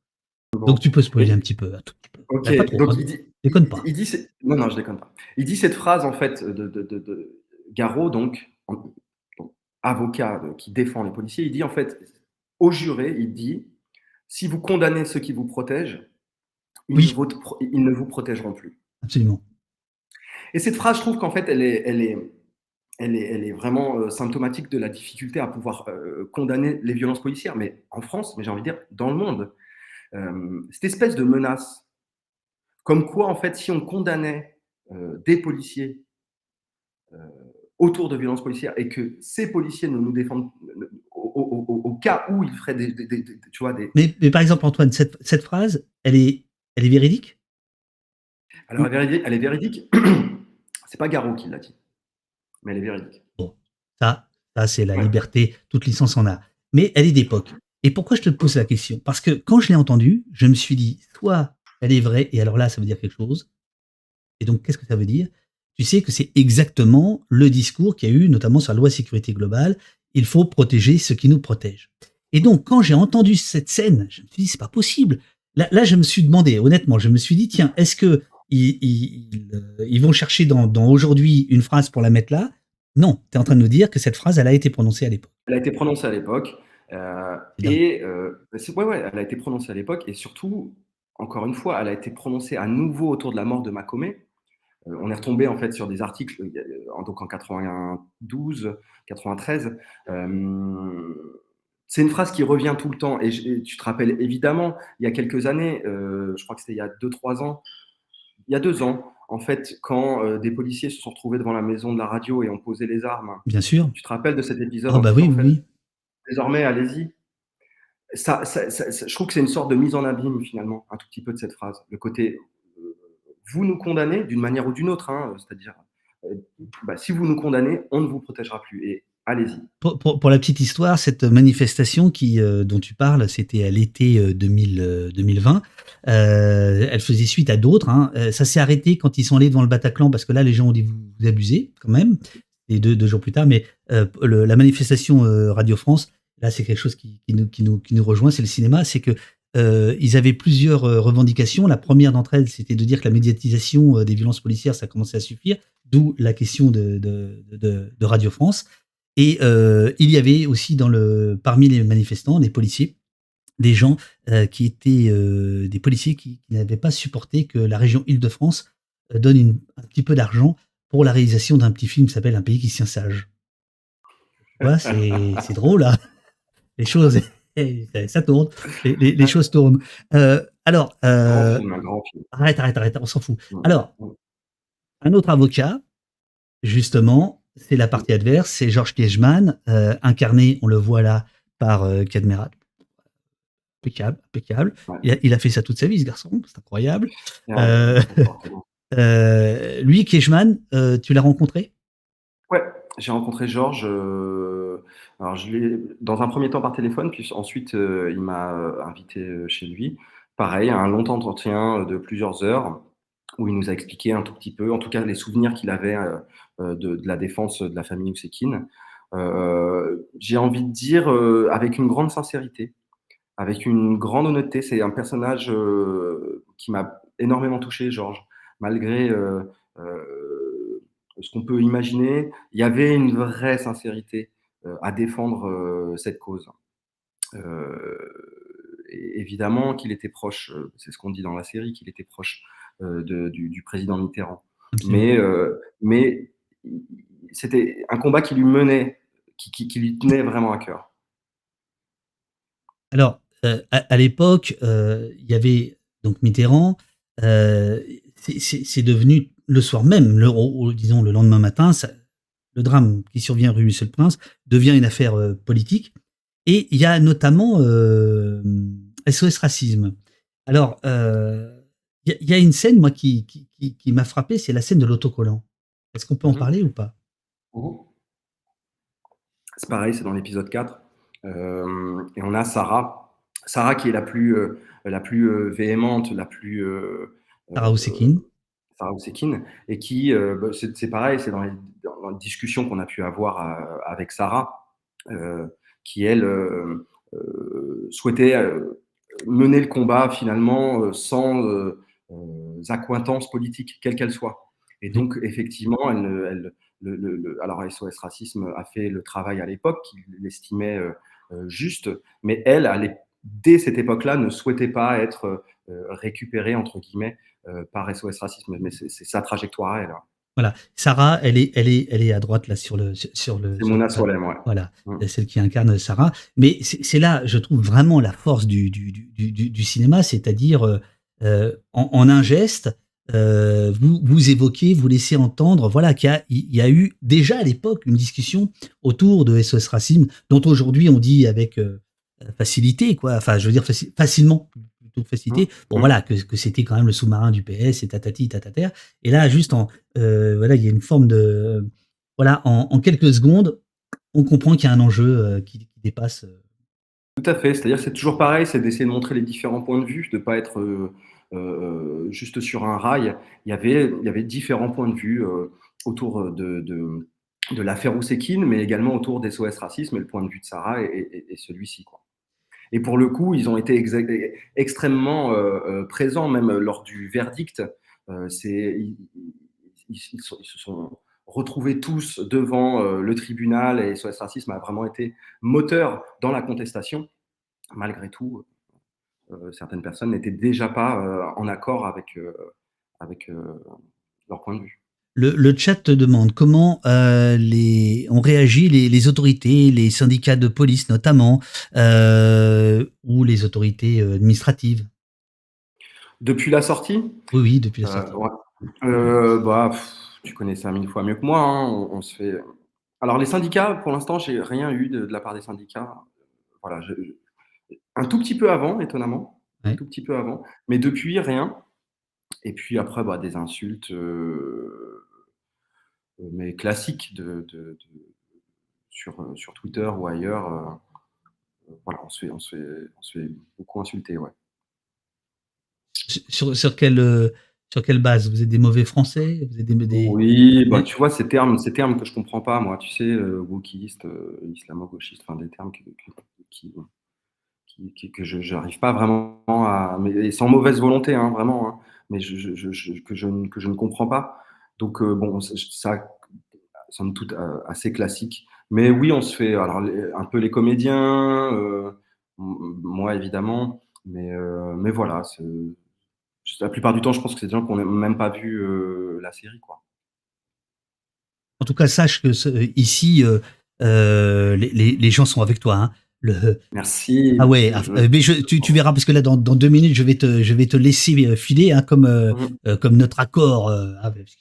Bon. Donc tu peux spoiler un petit peu, tout petit peu. Ok, pas trop, donc déconne pas. Non, je déconne pas. Il dit cette phrase en fait de Garot, donc avocat qui défend les policiers. Il dit en fait au juré, il dit si vous condamnez ceux qui vous protègent, ils ne vous protégeront plus. Absolument. Et cette phrase, je trouve qu'en fait, elle est vraiment symptomatique de la difficulté à pouvoir condamner les violences policières, mais en France, mais j'ai envie de dire dans le monde. Cette espèce de menace, comme quoi, en fait, si on condamnait des policiers autour de violences policières et que ces policiers ne nous défendent au cas où ils feraient tu vois, des... Mais par exemple, Antoine, cette phrase, elle est véridique? Alors, elle est véridique. C'est pas Garot qui l'a dit, mais elle est véridique. Bon, ça c'est la liberté, toute licence en a. Mais elle est d'époque. Et pourquoi je te pose la question? Parce que quand je l'ai entendue, je me suis dit, soit elle est vraie, et alors là, ça veut dire quelque chose. Et donc, qu'est-ce que ça veut dire? Tu sais que c'est exactement le discours qu'il y a eu, notamment sur la loi sécurité globale. Il faut protéger ceux qui nous protègent. Et donc, quand j'ai entendu cette scène, je me suis dit, c'est pas possible. Là, je me suis demandé, honnêtement, je me suis dit, tiens, est-ce que ils vont chercher dans aujourd'hui une phrase pour la mettre là? Non, tu es en train de nous dire que cette phrase, elle a été prononcée à l'époque. Elle a été prononcée à l'époque. Elle a été prononcée à l'époque et surtout, encore une fois, elle a été prononcée à nouveau autour de la mort de Macomet. On est retombé en fait sur des articles donc en 92, 93. C'est une phrase qui revient tout le temps et tu te rappelles évidemment, il y a quelques années, je crois que c'était il y a 2-3 ans, il y a 2 ans, en fait, quand des policiers se sont retrouvés devant la maison de la radio et ont posé les armes. Bien sûr. Tu te rappelles de cet épisode? Ah bah oui, oui. Désormais, allez-y. Je trouve que c'est une sorte de mise en abîme, finalement, un tout petit peu de cette phrase. Le côté, vous nous condamnez d'une manière ou d'une autre, hein, c'est-à-dire, si vous nous condamnez, on ne vous protégera plus. Et allez-y. Pour la petite histoire, cette manifestation dont tu parles, c'était à l'été 2020. Elle faisait suite à d'autres. Hein. Ça s'est arrêté quand ils sont allés devant le Bataclan, parce que là, les gens ont dit vous abusez quand même. Et deux jours plus tard, mais la manifestation Radio France, là, c'est quelque chose qui nous rejoint, c'est le cinéma. C'est que ils avaient plusieurs revendications. La première d'entre elles, c'était de dire que la médiatisation des violences policières, ça commençait à suffire, d'où la question de Radio France. Et il y avait aussi parmi les manifestants, des policiers, des gens qui étaient des policiers qui n'avaient pas supporté que la région Île-de-France donne un petit peu d'argent pour la réalisation d'un petit film qui s'appelle Un pays qui se tient sage. Tu vois, c'est drôle, là. Les choses, ça tourne. Les choses tournent. Alors, arrête, on s'en fout. Alors, un autre avocat, justement, c'est la partie adverse, c'est Georges Kiechman, incarné, on le voit là, par Cadmerat. Impeccable. Ouais. Il a fait ça toute sa vie, ce garçon, c'est incroyable. Lui, Kiechman, tu l'as rencontré? Ouais, j'ai rencontré Georges. Alors, je l'ai dans un premier temps par téléphone, puis ensuite, il m'a invité chez lui. Pareil, un long entretien de plusieurs heures, où il nous a expliqué un tout petit peu, en tout cas les souvenirs qu'il avait de la défense de la famille Oussekine. J'ai envie de dire avec une grande sincérité, avec une grande honnêteté. C'est un personnage qui m'a énormément touché, Georges, malgré ce qu'on peut imaginer, il y avait une vraie sincérité à défendre cette cause. Et évidemment qu'il était proche, c'est ce qu'on dit dans la série, qu'il était proche du président Mitterrand. Mais c'était un combat qui lui menait, qui lui tenait vraiment à cœur. Alors, à l'époque, il y avait donc Mitterrand. C'est devenu le soir même, disons le lendemain matin, le drame qui survient rue Michel-Prince devient une affaire politique. Et il y a notamment SOS Racisme. Alors, il y a une scène, moi, qui m'a frappé, c'est la scène de l'autocollant. Est-ce qu'on peut en parler ou pas? C'est pareil, c'est dans l'épisode 4. Et on a Sarah qui est la plus véhémente, la plus... Sarah Oussekine. Sarah Oussekine, et qui, c'est pareil, c'est dans les discussions qu'on a pu avoir avec Sarah, qui, elle, souhaitait mener le combat, finalement, sans accointance politique, quelle qu'elle soit. Et donc, effectivement, alors SOS Racisme a fait le travail à l'époque, qu'il estimait juste, mais elle, dès cette époque-là, ne souhaitait pas être récupérée, entre guillemets, par SOS Racisme. Mais c'est sa trajectoire à elle. Voilà, Sarah, elle est à droite là sur le. C'est Mona Solem, ouais. Voilà, celle qui incarne Sarah. Mais c'est là, je trouve vraiment la force du cinéma, c'est-à-dire en un geste, vous évoquez, vous laissez entendre, voilà, qu'il y a eu déjà à l'époque une discussion autour de SOS Racisme, dont aujourd'hui on dit avec facilité, quoi. Enfin, je veux dire facilement. Facilité. Bon, voilà, que c'était quand même le sous-marin du PS et tatati tatater. Et là, juste voilà, il y a une forme de, voilà, en quelques secondes, on comprend qu'il y a un enjeu qui dépasse. Tout à fait. C'est-à-dire, c'est toujours pareil, c'est d'essayer de montrer les différents points de vue, de ne pas être juste sur un rail. Il y avait différents points de vue autour de l'affaire Oussekine, mais également autour des SOS Racisme, et le point de vue de Sarah et celui-ci, quoi. Et pour le coup, ils ont été extrêmement présents, même lors du verdict. Ils se sont retrouvés tous devant le tribunal, et SOS Racisme a vraiment été moteur dans la contestation. Malgré tout, certaines personnes n'étaient déjà pas en accord avec leur point de vue. Le chat te demande comment ont réagi les autorités, les syndicats de police notamment, ou les autorités administratives. Depuis la sortie ? Oui, depuis la sortie. Ouais. Tu connais ça 1000 fois mieux que moi. Hein. On se fait. Alors les syndicats, pour l'instant, j'ai rien eu de la part des syndicats. Voilà, un tout petit peu avant, étonnamment, un tout petit peu avant, mais depuis rien. Et puis après, des insultes, mais classiques sur Twitter ou ailleurs. Voilà, on se fait beaucoup insulter, ouais. Sur quelle base? Vous êtes des mauvais Français? Vous êtes Oui, tu vois, ces termes que je comprends pas, moi, tu sais, wokiste, islamo-gauchiste, enfin des termes que je n'arrive pas vraiment à, mais sans mauvaise volonté, hein, vraiment, hein, mais que je ne comprends pas. Donc ça somme toute assez classique. Mais oui, on se fait, alors un peu les comédiens, moi évidemment, mais voilà, la plupart du temps, je pense que c'est des gens qui n'ont même pas vu la série, quoi. En tout cas, sache que ici, les gens sont avec toi, hein. Merci. Ah ouais, mais tu verras, parce que là, dans 2 minutes, je vais te laisser filer, hein, comme notre accord. Parce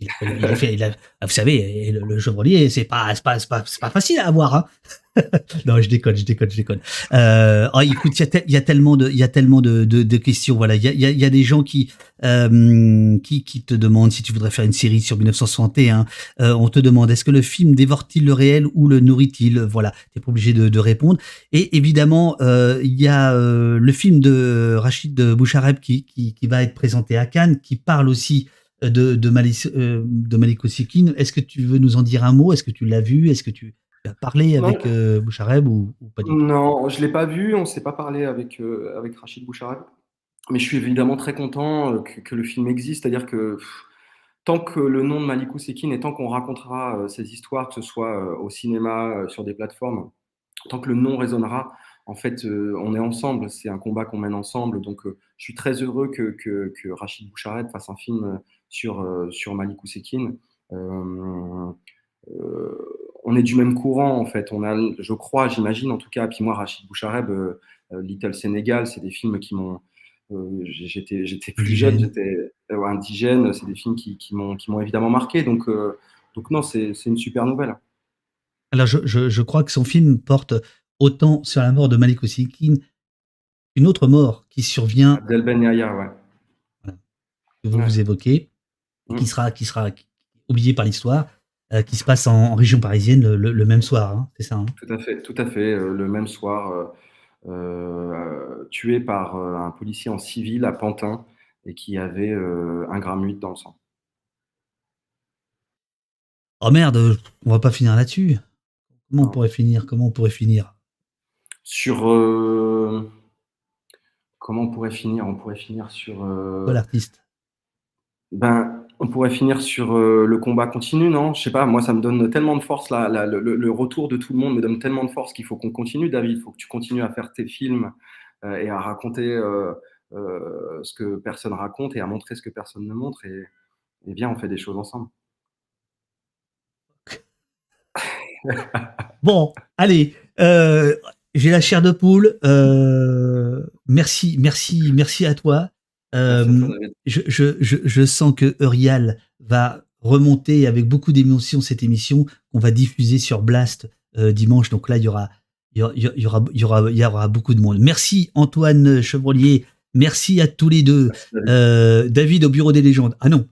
vous savez, le chevrolier, c'est pas facile à avoir, hein. Non, je déconne. Écoute, il y a tellement de questions. Voilà, il y a des gens qui te demandent si tu voudrais faire une série sur 1961. On te demande, est-ce que le film dévore-t-il le réel ou le nourrit-il? Voilà, t'es pas obligé de répondre. Et évidemment, il y a le film de Rachid Bouchareb qui va être présenté à Cannes, qui parle aussi de Malik Oussekine. Est-ce que tu veux nous en dire un mot? Est-ce que tu l'as vu? Est-ce que tu as parlé avec Bouchareb ou pas du tout? Non, je ne l'ai pas vu, on ne s'est pas parlé avec Rachid Bouchareb. Mais je suis évidemment très content que le film existe. C'est-à-dire que tant que le nom de Malik Oussekine et tant qu'on racontera ces histoires, que ce soit au cinéma, sur des plateformes, tant que le nom résonnera, en fait, on est ensemble. C'est un combat qu'on mène ensemble. Donc, je suis très heureux que Rachid Bouchareb fasse un film sur Malik Oussekine. On est du même courant, en fait. On a, je crois, j'imagine, en tout cas. Puis moi, Rachid Bouchareb, Little Sénégal, c'est des films qui m'ont... j'étais plus jeune, j'étais indigène. C'est des films qui m'ont évidemment marqué. Donc non, c'est une super nouvelle. Alors, je crois que son film porte autant sur la mort de Malik Oussekine qu'une autre mort qui survient. Abdel Ben Yahya, ouais. Voilà, que vous évoquez, qui sera oublié par l'histoire, qui se passe en région parisienne le même soir, hein, c'est ça, hein? Tout à fait. Le même soir, tué par un policier en civil à Pantin et qui avait 1,8 g dans le sang. Oh merde, on va pas finir là-dessus. Comment on pourrait finir? Sur comment on pourrait finir? On pourrait finir sur l'artiste. On pourrait finir sur le combat continu, non? Je sais pas, moi ça me donne tellement de force, le retour de tout le monde me donne tellement de force qu'il faut qu'on continue, David. Il faut que tu continues à faire tes films et à raconter ce que personne raconte et à montrer ce que personne ne montre. Et viens, on fait des choses ensemble. Bon, allez, j'ai la chair de poule. Merci à toi. Je sens que Eurial va remonter avec beaucoup d'émotion cette émission qu'on va diffuser sur Blast dimanche. Donc là, il y aura beaucoup de monde. Merci Antoine Chevrolier. Merci à tous les deux. David au bureau des légendes. Ah non.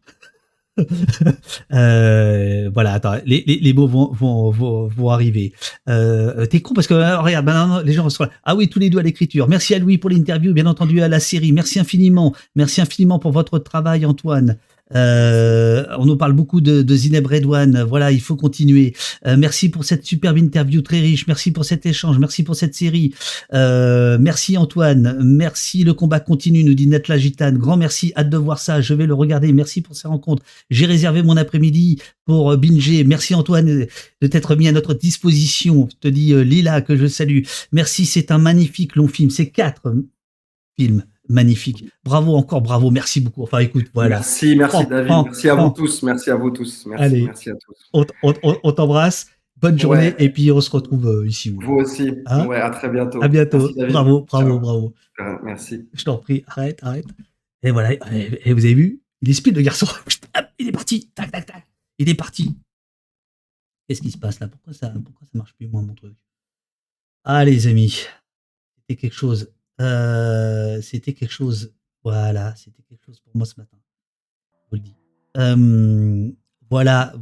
Voilà, attends, les mots vont arriver. T'es con parce que regarde, maintenant les gens sont là. Ah oui, tous les deux à l'écriture. Merci à Louis pour l'interview, bien entendu à la série. Merci infiniment pour votre travail, Antoine. On nous parle beaucoup de Zineb Redouane. Voilà, il faut continuer. Merci pour cette superbe interview très riche. Merci pour cet échange. Merci pour cette série. Merci Antoine. Merci, le combat continue, nous dit Natla Gitane. Grand merci, hâte de voir ça. Je vais le regarder. Merci pour ces rencontres. J'ai réservé mon après-midi pour binger. Merci Antoine de t'être mis à notre disposition. Je te dis Lila que je salue. Merci, c'est un magnifique long film. C'est 4 films. Magnifique. Bravo encore, bravo. Merci beaucoup. Enfin, écoute, voilà. Merci David. Merci à vous tous. Merci à tous. Allez, merci à tous. On t'embrasse. Bonne journée et puis on se retrouve ici. Vous aussi. Hein, ouais, à très bientôt. À bientôt. Merci, bravo. Merci. Je t'en prie. Arrête. Et voilà. Et vous avez vu? Il est speed, le garçon. Il est parti. Tac. Il est parti. Qu'est-ce qui se passe là? Pourquoi ça marche plus, moi, mon truc? Ah, les amis. C'était quelque chose. Voilà, c'était quelque chose pour moi ce matin. Je vous le dis. Voilà.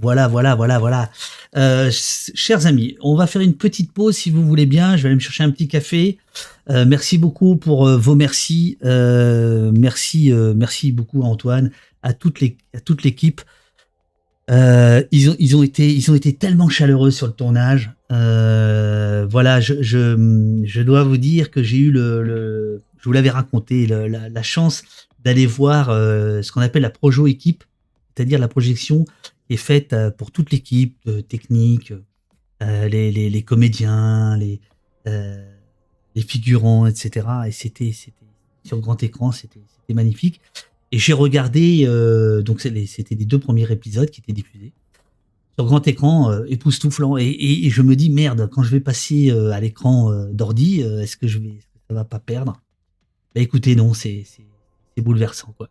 Chers amis, on va faire une petite pause si vous voulez bien. Je vais aller me chercher un petit café. Merci beaucoup pour vos merci. Merci beaucoup à Antoine, à toute l'équipe. Ils ont été tellement chaleureux sur le tournage. Voilà, je dois vous dire que j'ai eu je vous l'avais raconté, la chance d'aller voir ce qu'on appelle la projo équipe, c'est-à-dire la projection qui est faite pour toute l'équipe technique, les comédiens, les figurants, etc. Et c'était sur grand écran, c'était magnifique. Et j'ai regardé, donc c'était les 2 premiers épisodes qui étaient diffusés sur grand écran, époustouflant. Et je me dis, merde, quand je vais passer à l'écran d'ordi, est-ce que ça va pas perdre? Bah écoutez, non, c'est bouleversant, quoi.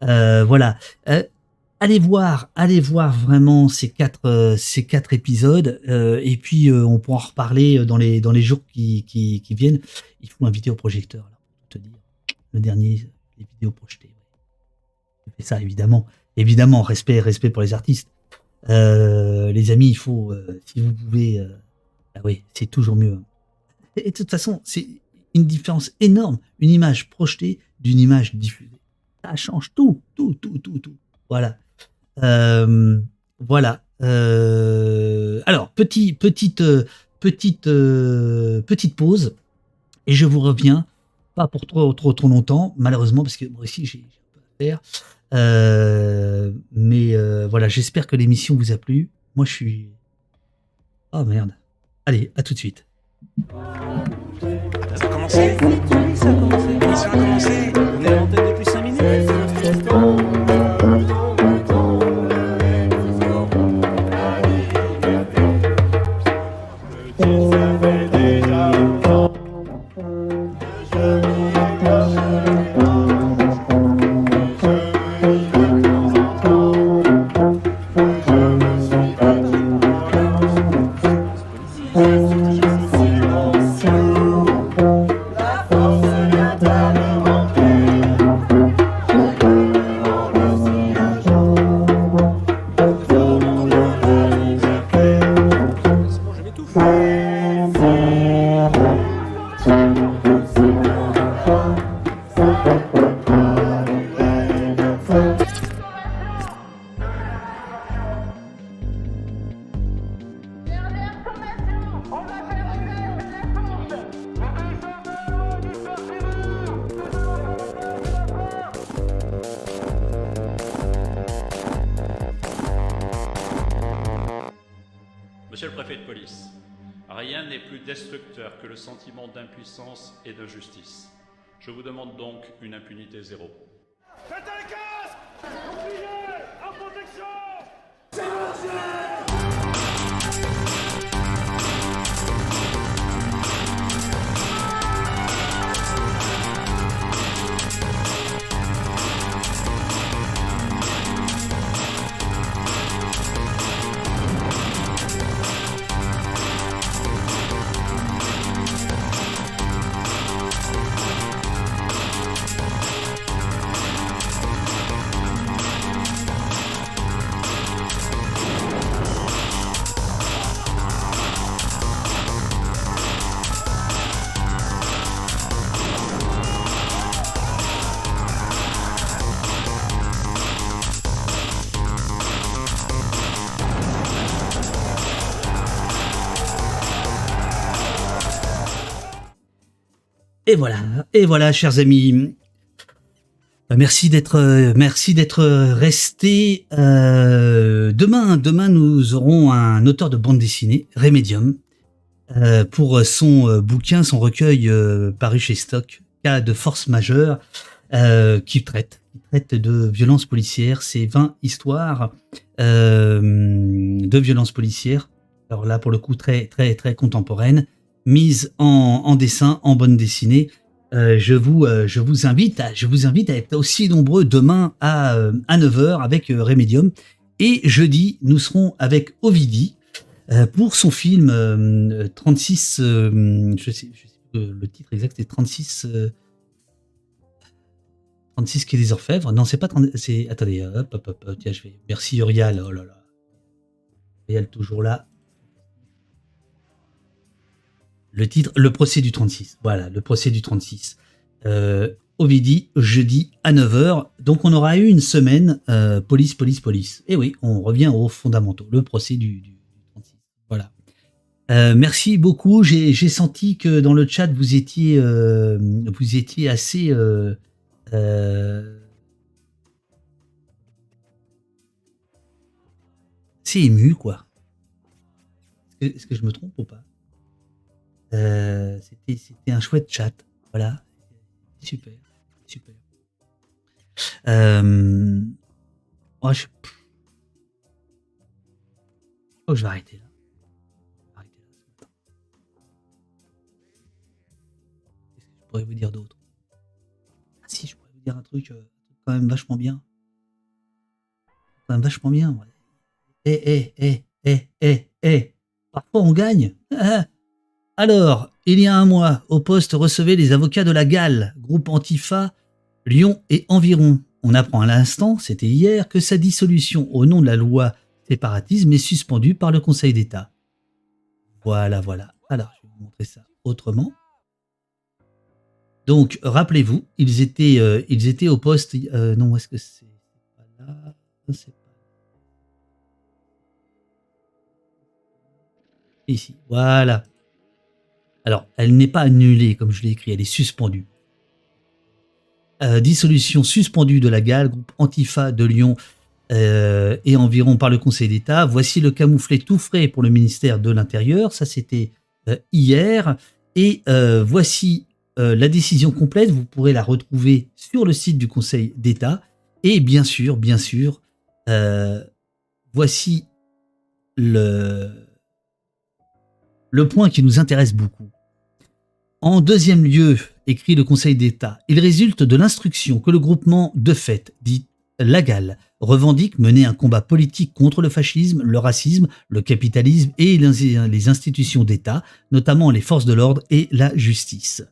Voilà. Allez voir vraiment ces 4 épisodes, et puis on pourra en reparler dans les jours qui viennent. Il faut un vidéoprojecteur, alors, pour te dire. Le dernier, les vidéos projetées. Et ça, évidemment, respect pour les artistes. Les amis, il faut, si vous pouvez, ah oui, c'est toujours mieux. Et de toute façon, c'est une différence énorme, une image projetée d'une image diffusée. Ça change tout. Voilà. Voilà. Alors, petite pause, et je vous reviens, pas pour trop longtemps, malheureusement, parce que moi aussi, j'ai Mais voilà, j'espère que l'émission vous a plu. Moi, je suis... Oh merde. Allez, à tout de suite. Ça a commencé. Ça a commencé. L'émission a commencé. On est en tête depuis 5 minutes. Monsieur le préfet de police, rien n'est plus destructeur que le sentiment d'impuissance et d'injustice. Je vous demande donc une impunité zéro. Faites un casque! Bouclier! En protection! Et voilà, chers amis. Merci d'être restés. Demain, nous aurons un auteur de bande dessinée, Remedium, pour son bouquin, son recueil paru chez Stock, Cas de force majeure, qui traite de violences policières. C'est 20 histoires de violences policières. Alors là, pour le coup, très contemporaines, mise en dessin, en bande dessinée. Je vous invite à être aussi nombreux demain à 9h avec Remedium. Et jeudi, nous serons avec Ovidie pour son film 36. Je sais le titre exact, c'est 36. 36 Quai des Orfèvres. Non, c'est pas 30. C'est attendez. Hop. Tiens, je vais. Merci Urial. Oh là là. Urial toujours là. Le titre, le procès du 36. Voilà, le procès du 36. Ovidie, jeudi à 9h. Donc on aura eu une semaine police. Et oui, on revient aux fondamentaux. Le procès du 36. Voilà. Merci beaucoup. J'ai senti que dans le chat, vous étiez assez... c'est ému, quoi. Est-ce que je me trompe ou pas? C'était un chouette chat, voilà, super. Moi, je crois que je vais arrêter là. Qu'est-ce que je pourrais vous dire d'autre? Ah si, je pourrais vous dire un truc quand même vachement bien. Ouais. Parfois on gagne. Alors, il y a un mois, au poste recevait les avocats de la Galle, groupe Antifa, Lyon et environ. On apprend à l'instant, c'était hier, que sa dissolution au nom de la loi séparatisme est suspendue par le Conseil d'État. Voilà. Alors, je vais vous montrer ça autrement. Donc, rappelez-vous, ils étaient au poste... non, est-ce que c'est pas là? C'est pas... Ici, voilà. Alors, elle n'est pas annulée, comme je l'ai écrit, elle est suspendue. dissolution suspendue de la GAL, groupe Antifa de Lyon et environ par le Conseil d'État. Voici le camouflet tout frais pour le ministère de l'Intérieur. Ça, c'était hier. Et voici la décision complète. Vous pourrez la retrouver sur le site du Conseil d'État. Et bien sûr, voici le point qui nous intéresse beaucoup. En deuxième lieu, écrit le Conseil d'État, il résulte de l'instruction que le groupement de fait, dit la GAL, revendique mener un combat politique contre le fascisme, le racisme, le capitalisme et les institutions d'État, notamment les forces de l'ordre et la justice.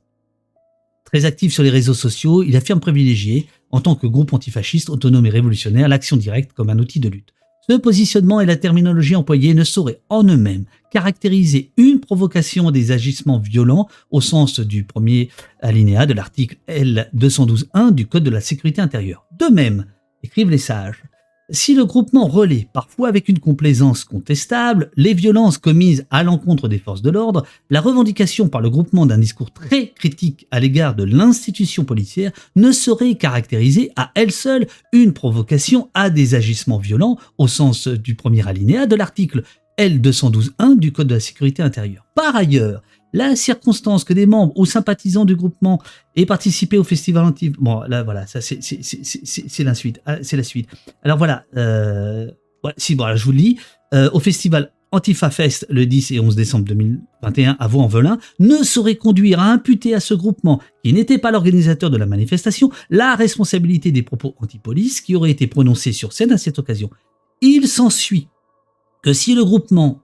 Très actif sur les réseaux sociaux, il affirme privilégier, en tant que groupe antifasciste, autonome et révolutionnaire, l'action directe comme un outil de lutte. Ce positionnement et la terminologie employée ne sauraient en eux-mêmes caractériser une provocation des agissements violents au sens du premier alinéa de l'article L212.1 du Code de la sécurité intérieure. De même, écrivent les sages, si le groupement relaie, parfois avec une complaisance contestable, les violences commises à l'encontre des forces de l'ordre, la revendication par le groupement d'un discours très critique à l'égard de l'institution policière ne saurait caractériser à elle seule une provocation à des agissements violents au sens du premier alinéa de l'article L212.1 du Code de la sécurité intérieure. Par ailleurs, la circonstance que des membres ou sympathisants du groupement aient participé au festival anti... Bon, là, voilà, ça, c'est la suite. C'est la suite. Alors voilà, je vous le lis. Au festival Antifa Fest, le 10 et 11 décembre 2021, à Vaux-en-Velin, ne saurait conduire à imputer à ce groupement, qui n'était pas l'organisateur de la manifestation, la responsabilité des propos anti-police qui auraient été prononcés sur scène à cette occasion. Il s'ensuit que si le groupement...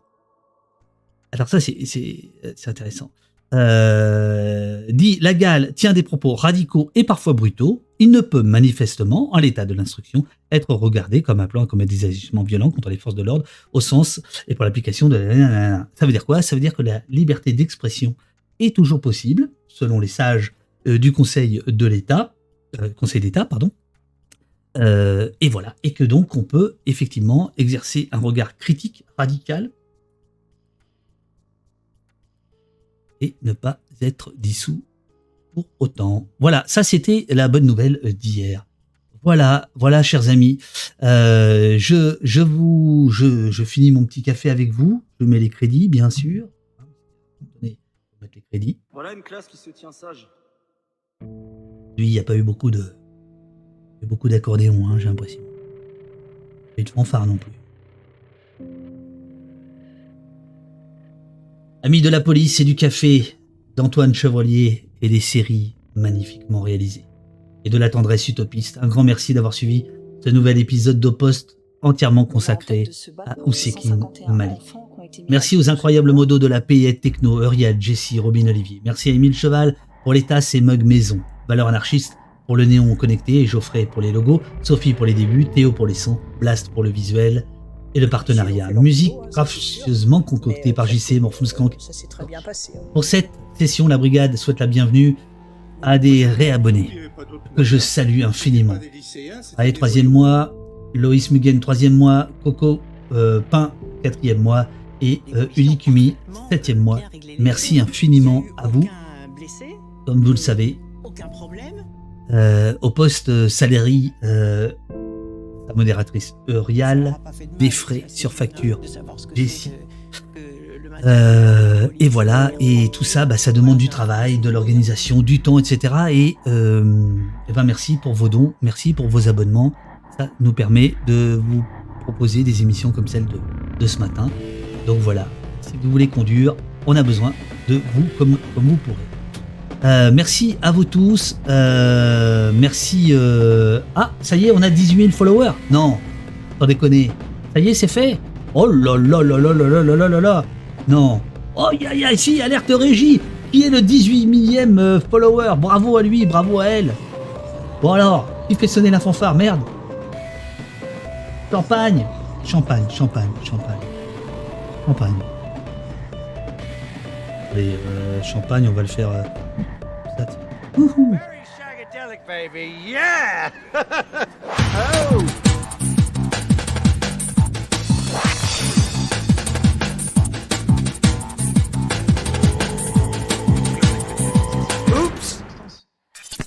Alors ça, c'est intéressant. Dit la GAL tient des propos radicaux et parfois brutaux, il ne peut manifestement, en l'état de l'instruction, être regardé comme appelant à commettre des agissements violents contre les forces de l'ordre au sens et pour l'application de la... Ça veut dire quoi? Ça veut dire que la liberté d'expression est toujours possible, selon les sages du Conseil d'État, et voilà. Et que donc on peut effectivement exercer un regard critique, radical, et ne pas être dissous pour autant. Voilà, ça c'était la bonne nouvelle d'hier. Voilà, chers amis. Je finis mon petit café avec vous. Je mets les crédits, bien sûr. Attendez, je vais mettre les crédits. Voilà une classe qui se tient sage. Lui, il n'y a pas eu beaucoup d'accordéons, hein, j'ai l'impression. Et de fanfare non plus. Amis de la police et du café, d'Antoine Chevrelier et des séries magnifiquement réalisées. Et de la tendresse utopiste, un grand merci d'avoir suivi ce nouvel épisode d'Au-Poste entièrement consacré à Ousekine Malik. Merci aux incroyables modos de la Payette Techno, Eurial, Jessie, Robin Olivier. Merci à Émile Cheval pour les tasses et mugs maison. Valeur Anarchiste pour le néon connecté et Geoffrey pour les logos, Sophie pour les débuts, Théo pour les sons, Blast pour le visuel et le partenariat. Musique gracieusement concoctée par JC Morphonskank. Ça s'est très bien passé. Pour cette session, la brigade souhaite la bienvenue à des réabonnés que je salue infiniment. Allez, 3e mois, Loïs Mugen, 3e mois, Coco Pain, 4e mois, et Ulikumi, 7e mois. Merci infiniment à vous. Comme vous le savez, au poste Saléry, la modératrice Eurial, des frais sur facture Jessie. Et voilà, et tout ça, ça demande du travail, de l'organisation, du temps, etc. Et merci pour vos dons, merci pour vos abonnements. Ça nous permet de vous proposer des émissions comme celle de ce matin. Donc voilà, si vous voulez conduire, on a besoin de vous comme vous pourrez. Merci à vous tous. Merci. Ah, ça y est, on a 18 000 followers. Non, sans déconner. Ça y est, c'est fait. Oh là là là là là là là là là. Non. Oh, ici, alerte régie. Qui est le 18 millième follower? Bravo à lui, bravo à elle. Bon alors, qui fait sonner la fanfare? Merde. Champagne. Champagne. Allez, champagne, on va le faire. Wouhou. Baby, yeah! Oh!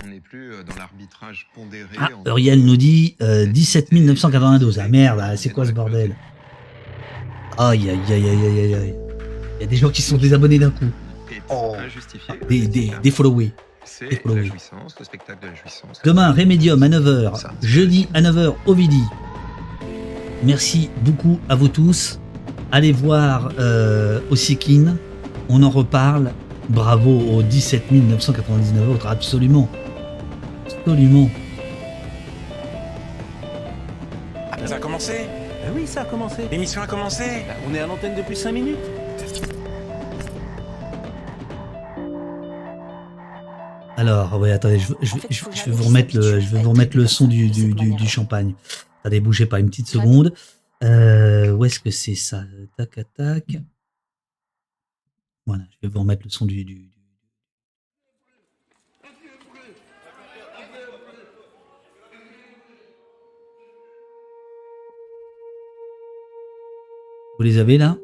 On n'est plus dans l'arbitraire. Ah, Uriel nous dit 17 992. Ah merde, c'est quoi ce bordel? Aïe, aïe, aïe, aïe, aïe, aïe. Il y a des gens qui sont désabonnés d'un coup. Oh. Des followers. C'est la jouissance, le spectacle de la jouissance. Demain, Remedium à 9h. Jeudi à 9h, Ovidie. Merci beaucoup à vous tous. Allez voir Osikin. On en reparle. Bravo aux 17 999 autres. Absolument. Absolument. Ça a commencé? Oui, ça a commencé. L'émission a commencé. On est à l'antenne depuis 5 minutes. Alors, ouais, attendez, je vais vous remettre le son du champagne. Attendez, bougez pas une petite seconde. Où est-ce que c'est ça? Tac, tac. Voilà, je vais vous remettre le son du... Vous les avez là?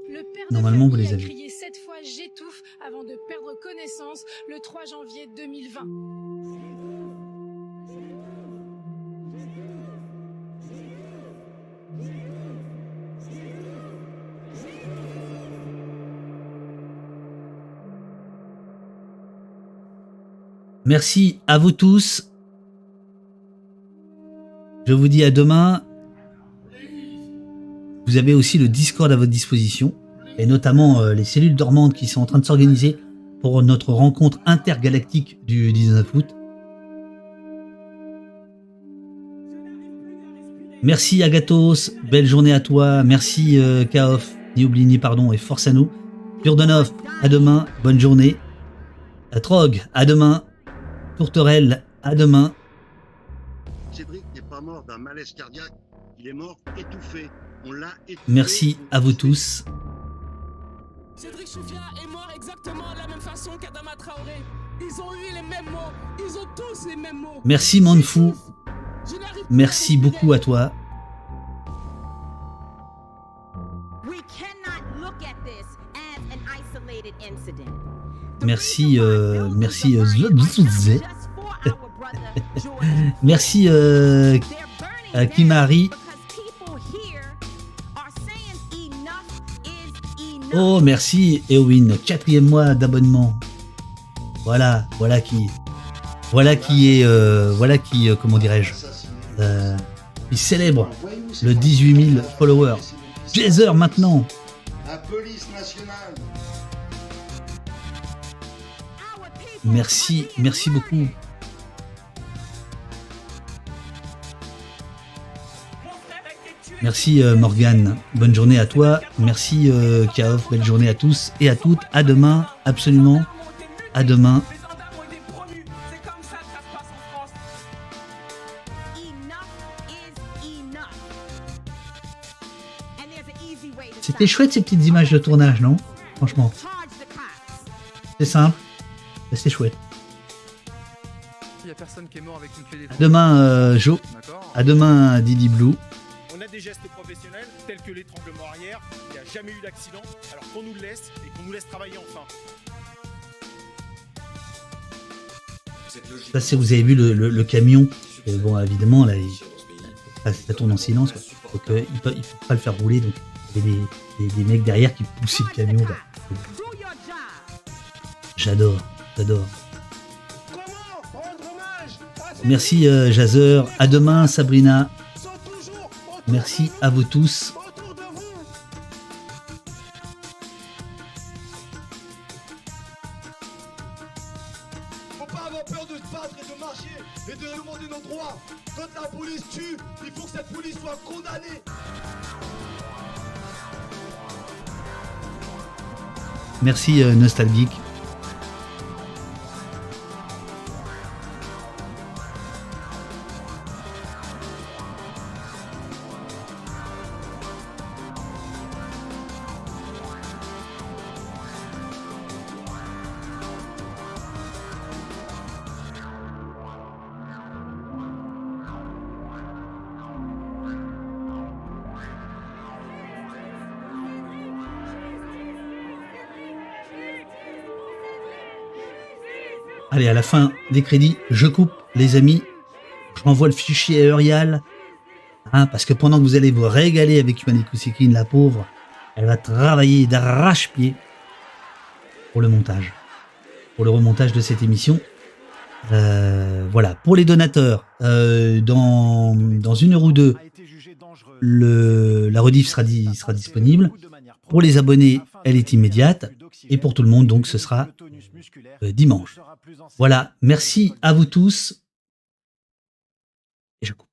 Normalement, vous les avez. Crié 7 fois j'étouffe avant de perdre connaissance le 3 janvier 2020. Merci à vous tous. Je vous dis à demain. Vous avez aussi le Discord à votre disposition, et notamment les cellules dormantes qui sont en train de s'organiser pour notre rencontre intergalactique du 19 août. Merci Agathos, belle journée à toi. Merci Kaof, Nioblini, pardon, et force à nous. Purdonov, à demain, bonne journée. Trog, à demain. Tourterelle, à demain. Cédric n'est pas mort d'un malaise cardiaque, il est mort étouffé. On l'a étouffé. Merci à vous tous. Cédric Chouviat est mort exactement de la même façon qu'Adama Traoré. Ils ont eu les mêmes mots. Ils ont tous les mêmes mots. Merci Manfou. Merci beaucoup à toi. Merci, merci merci Kimari. Oh merci Eowyn, 4e mois d'abonnement. Voilà qui est, comment dirais-je, qui célèbre le 18 000 followers. Jazer maintenant. La police nationale. Merci beaucoup. Merci Morgane, bonne journée à toi. Merci Kaof, belle journée à tous et à toutes. À demain, absolument. À demain. C'était chouette ces petites images de tournage, non? Franchement. C'est simple. C'est chouette. Il y a personne qui est mort avec une clé d'étranglement. À demain Jo. À demain Didi Blue. On a des gestes professionnels tels que l'étranglement arrière. Il n'y a jamais eu d'accident. Alors qu'on nous le laisse et qu'on nous laisse travailler enfin. Ça c'est, vous avez vu le camion. Et bon évidemment là ça tourne en silence. Quoi. Donc il peut pas le faire rouler. Donc il y avait des mecs derrière qui poussaient le camion. Là. J'adore. Merci Jazer. À demain Sabrina. Merci à vous tous. Faut pas avoir peur de se battre et de marcher et de demander nos droits. Quand la police tue, il faut que cette police soit condamnée. Merci Nostalgique. Allez, à la fin des crédits, je coupe, les amis. Je renvoie le fichier à Eurial. Hein, parce que pendant que vous allez vous régaler avec Yoann Kousekine, la pauvre, elle va travailler d'arrache-pied pour le montage. Pour le remontage de cette émission. Voilà. Pour les donateurs, dans 1 heure ou 2, la rediff sera disponible. Pour les abonnés, elle est immédiate. Et pour tout le monde, donc, ce sera dimanche. Voilà. Merci à vous tous. Et je coupe.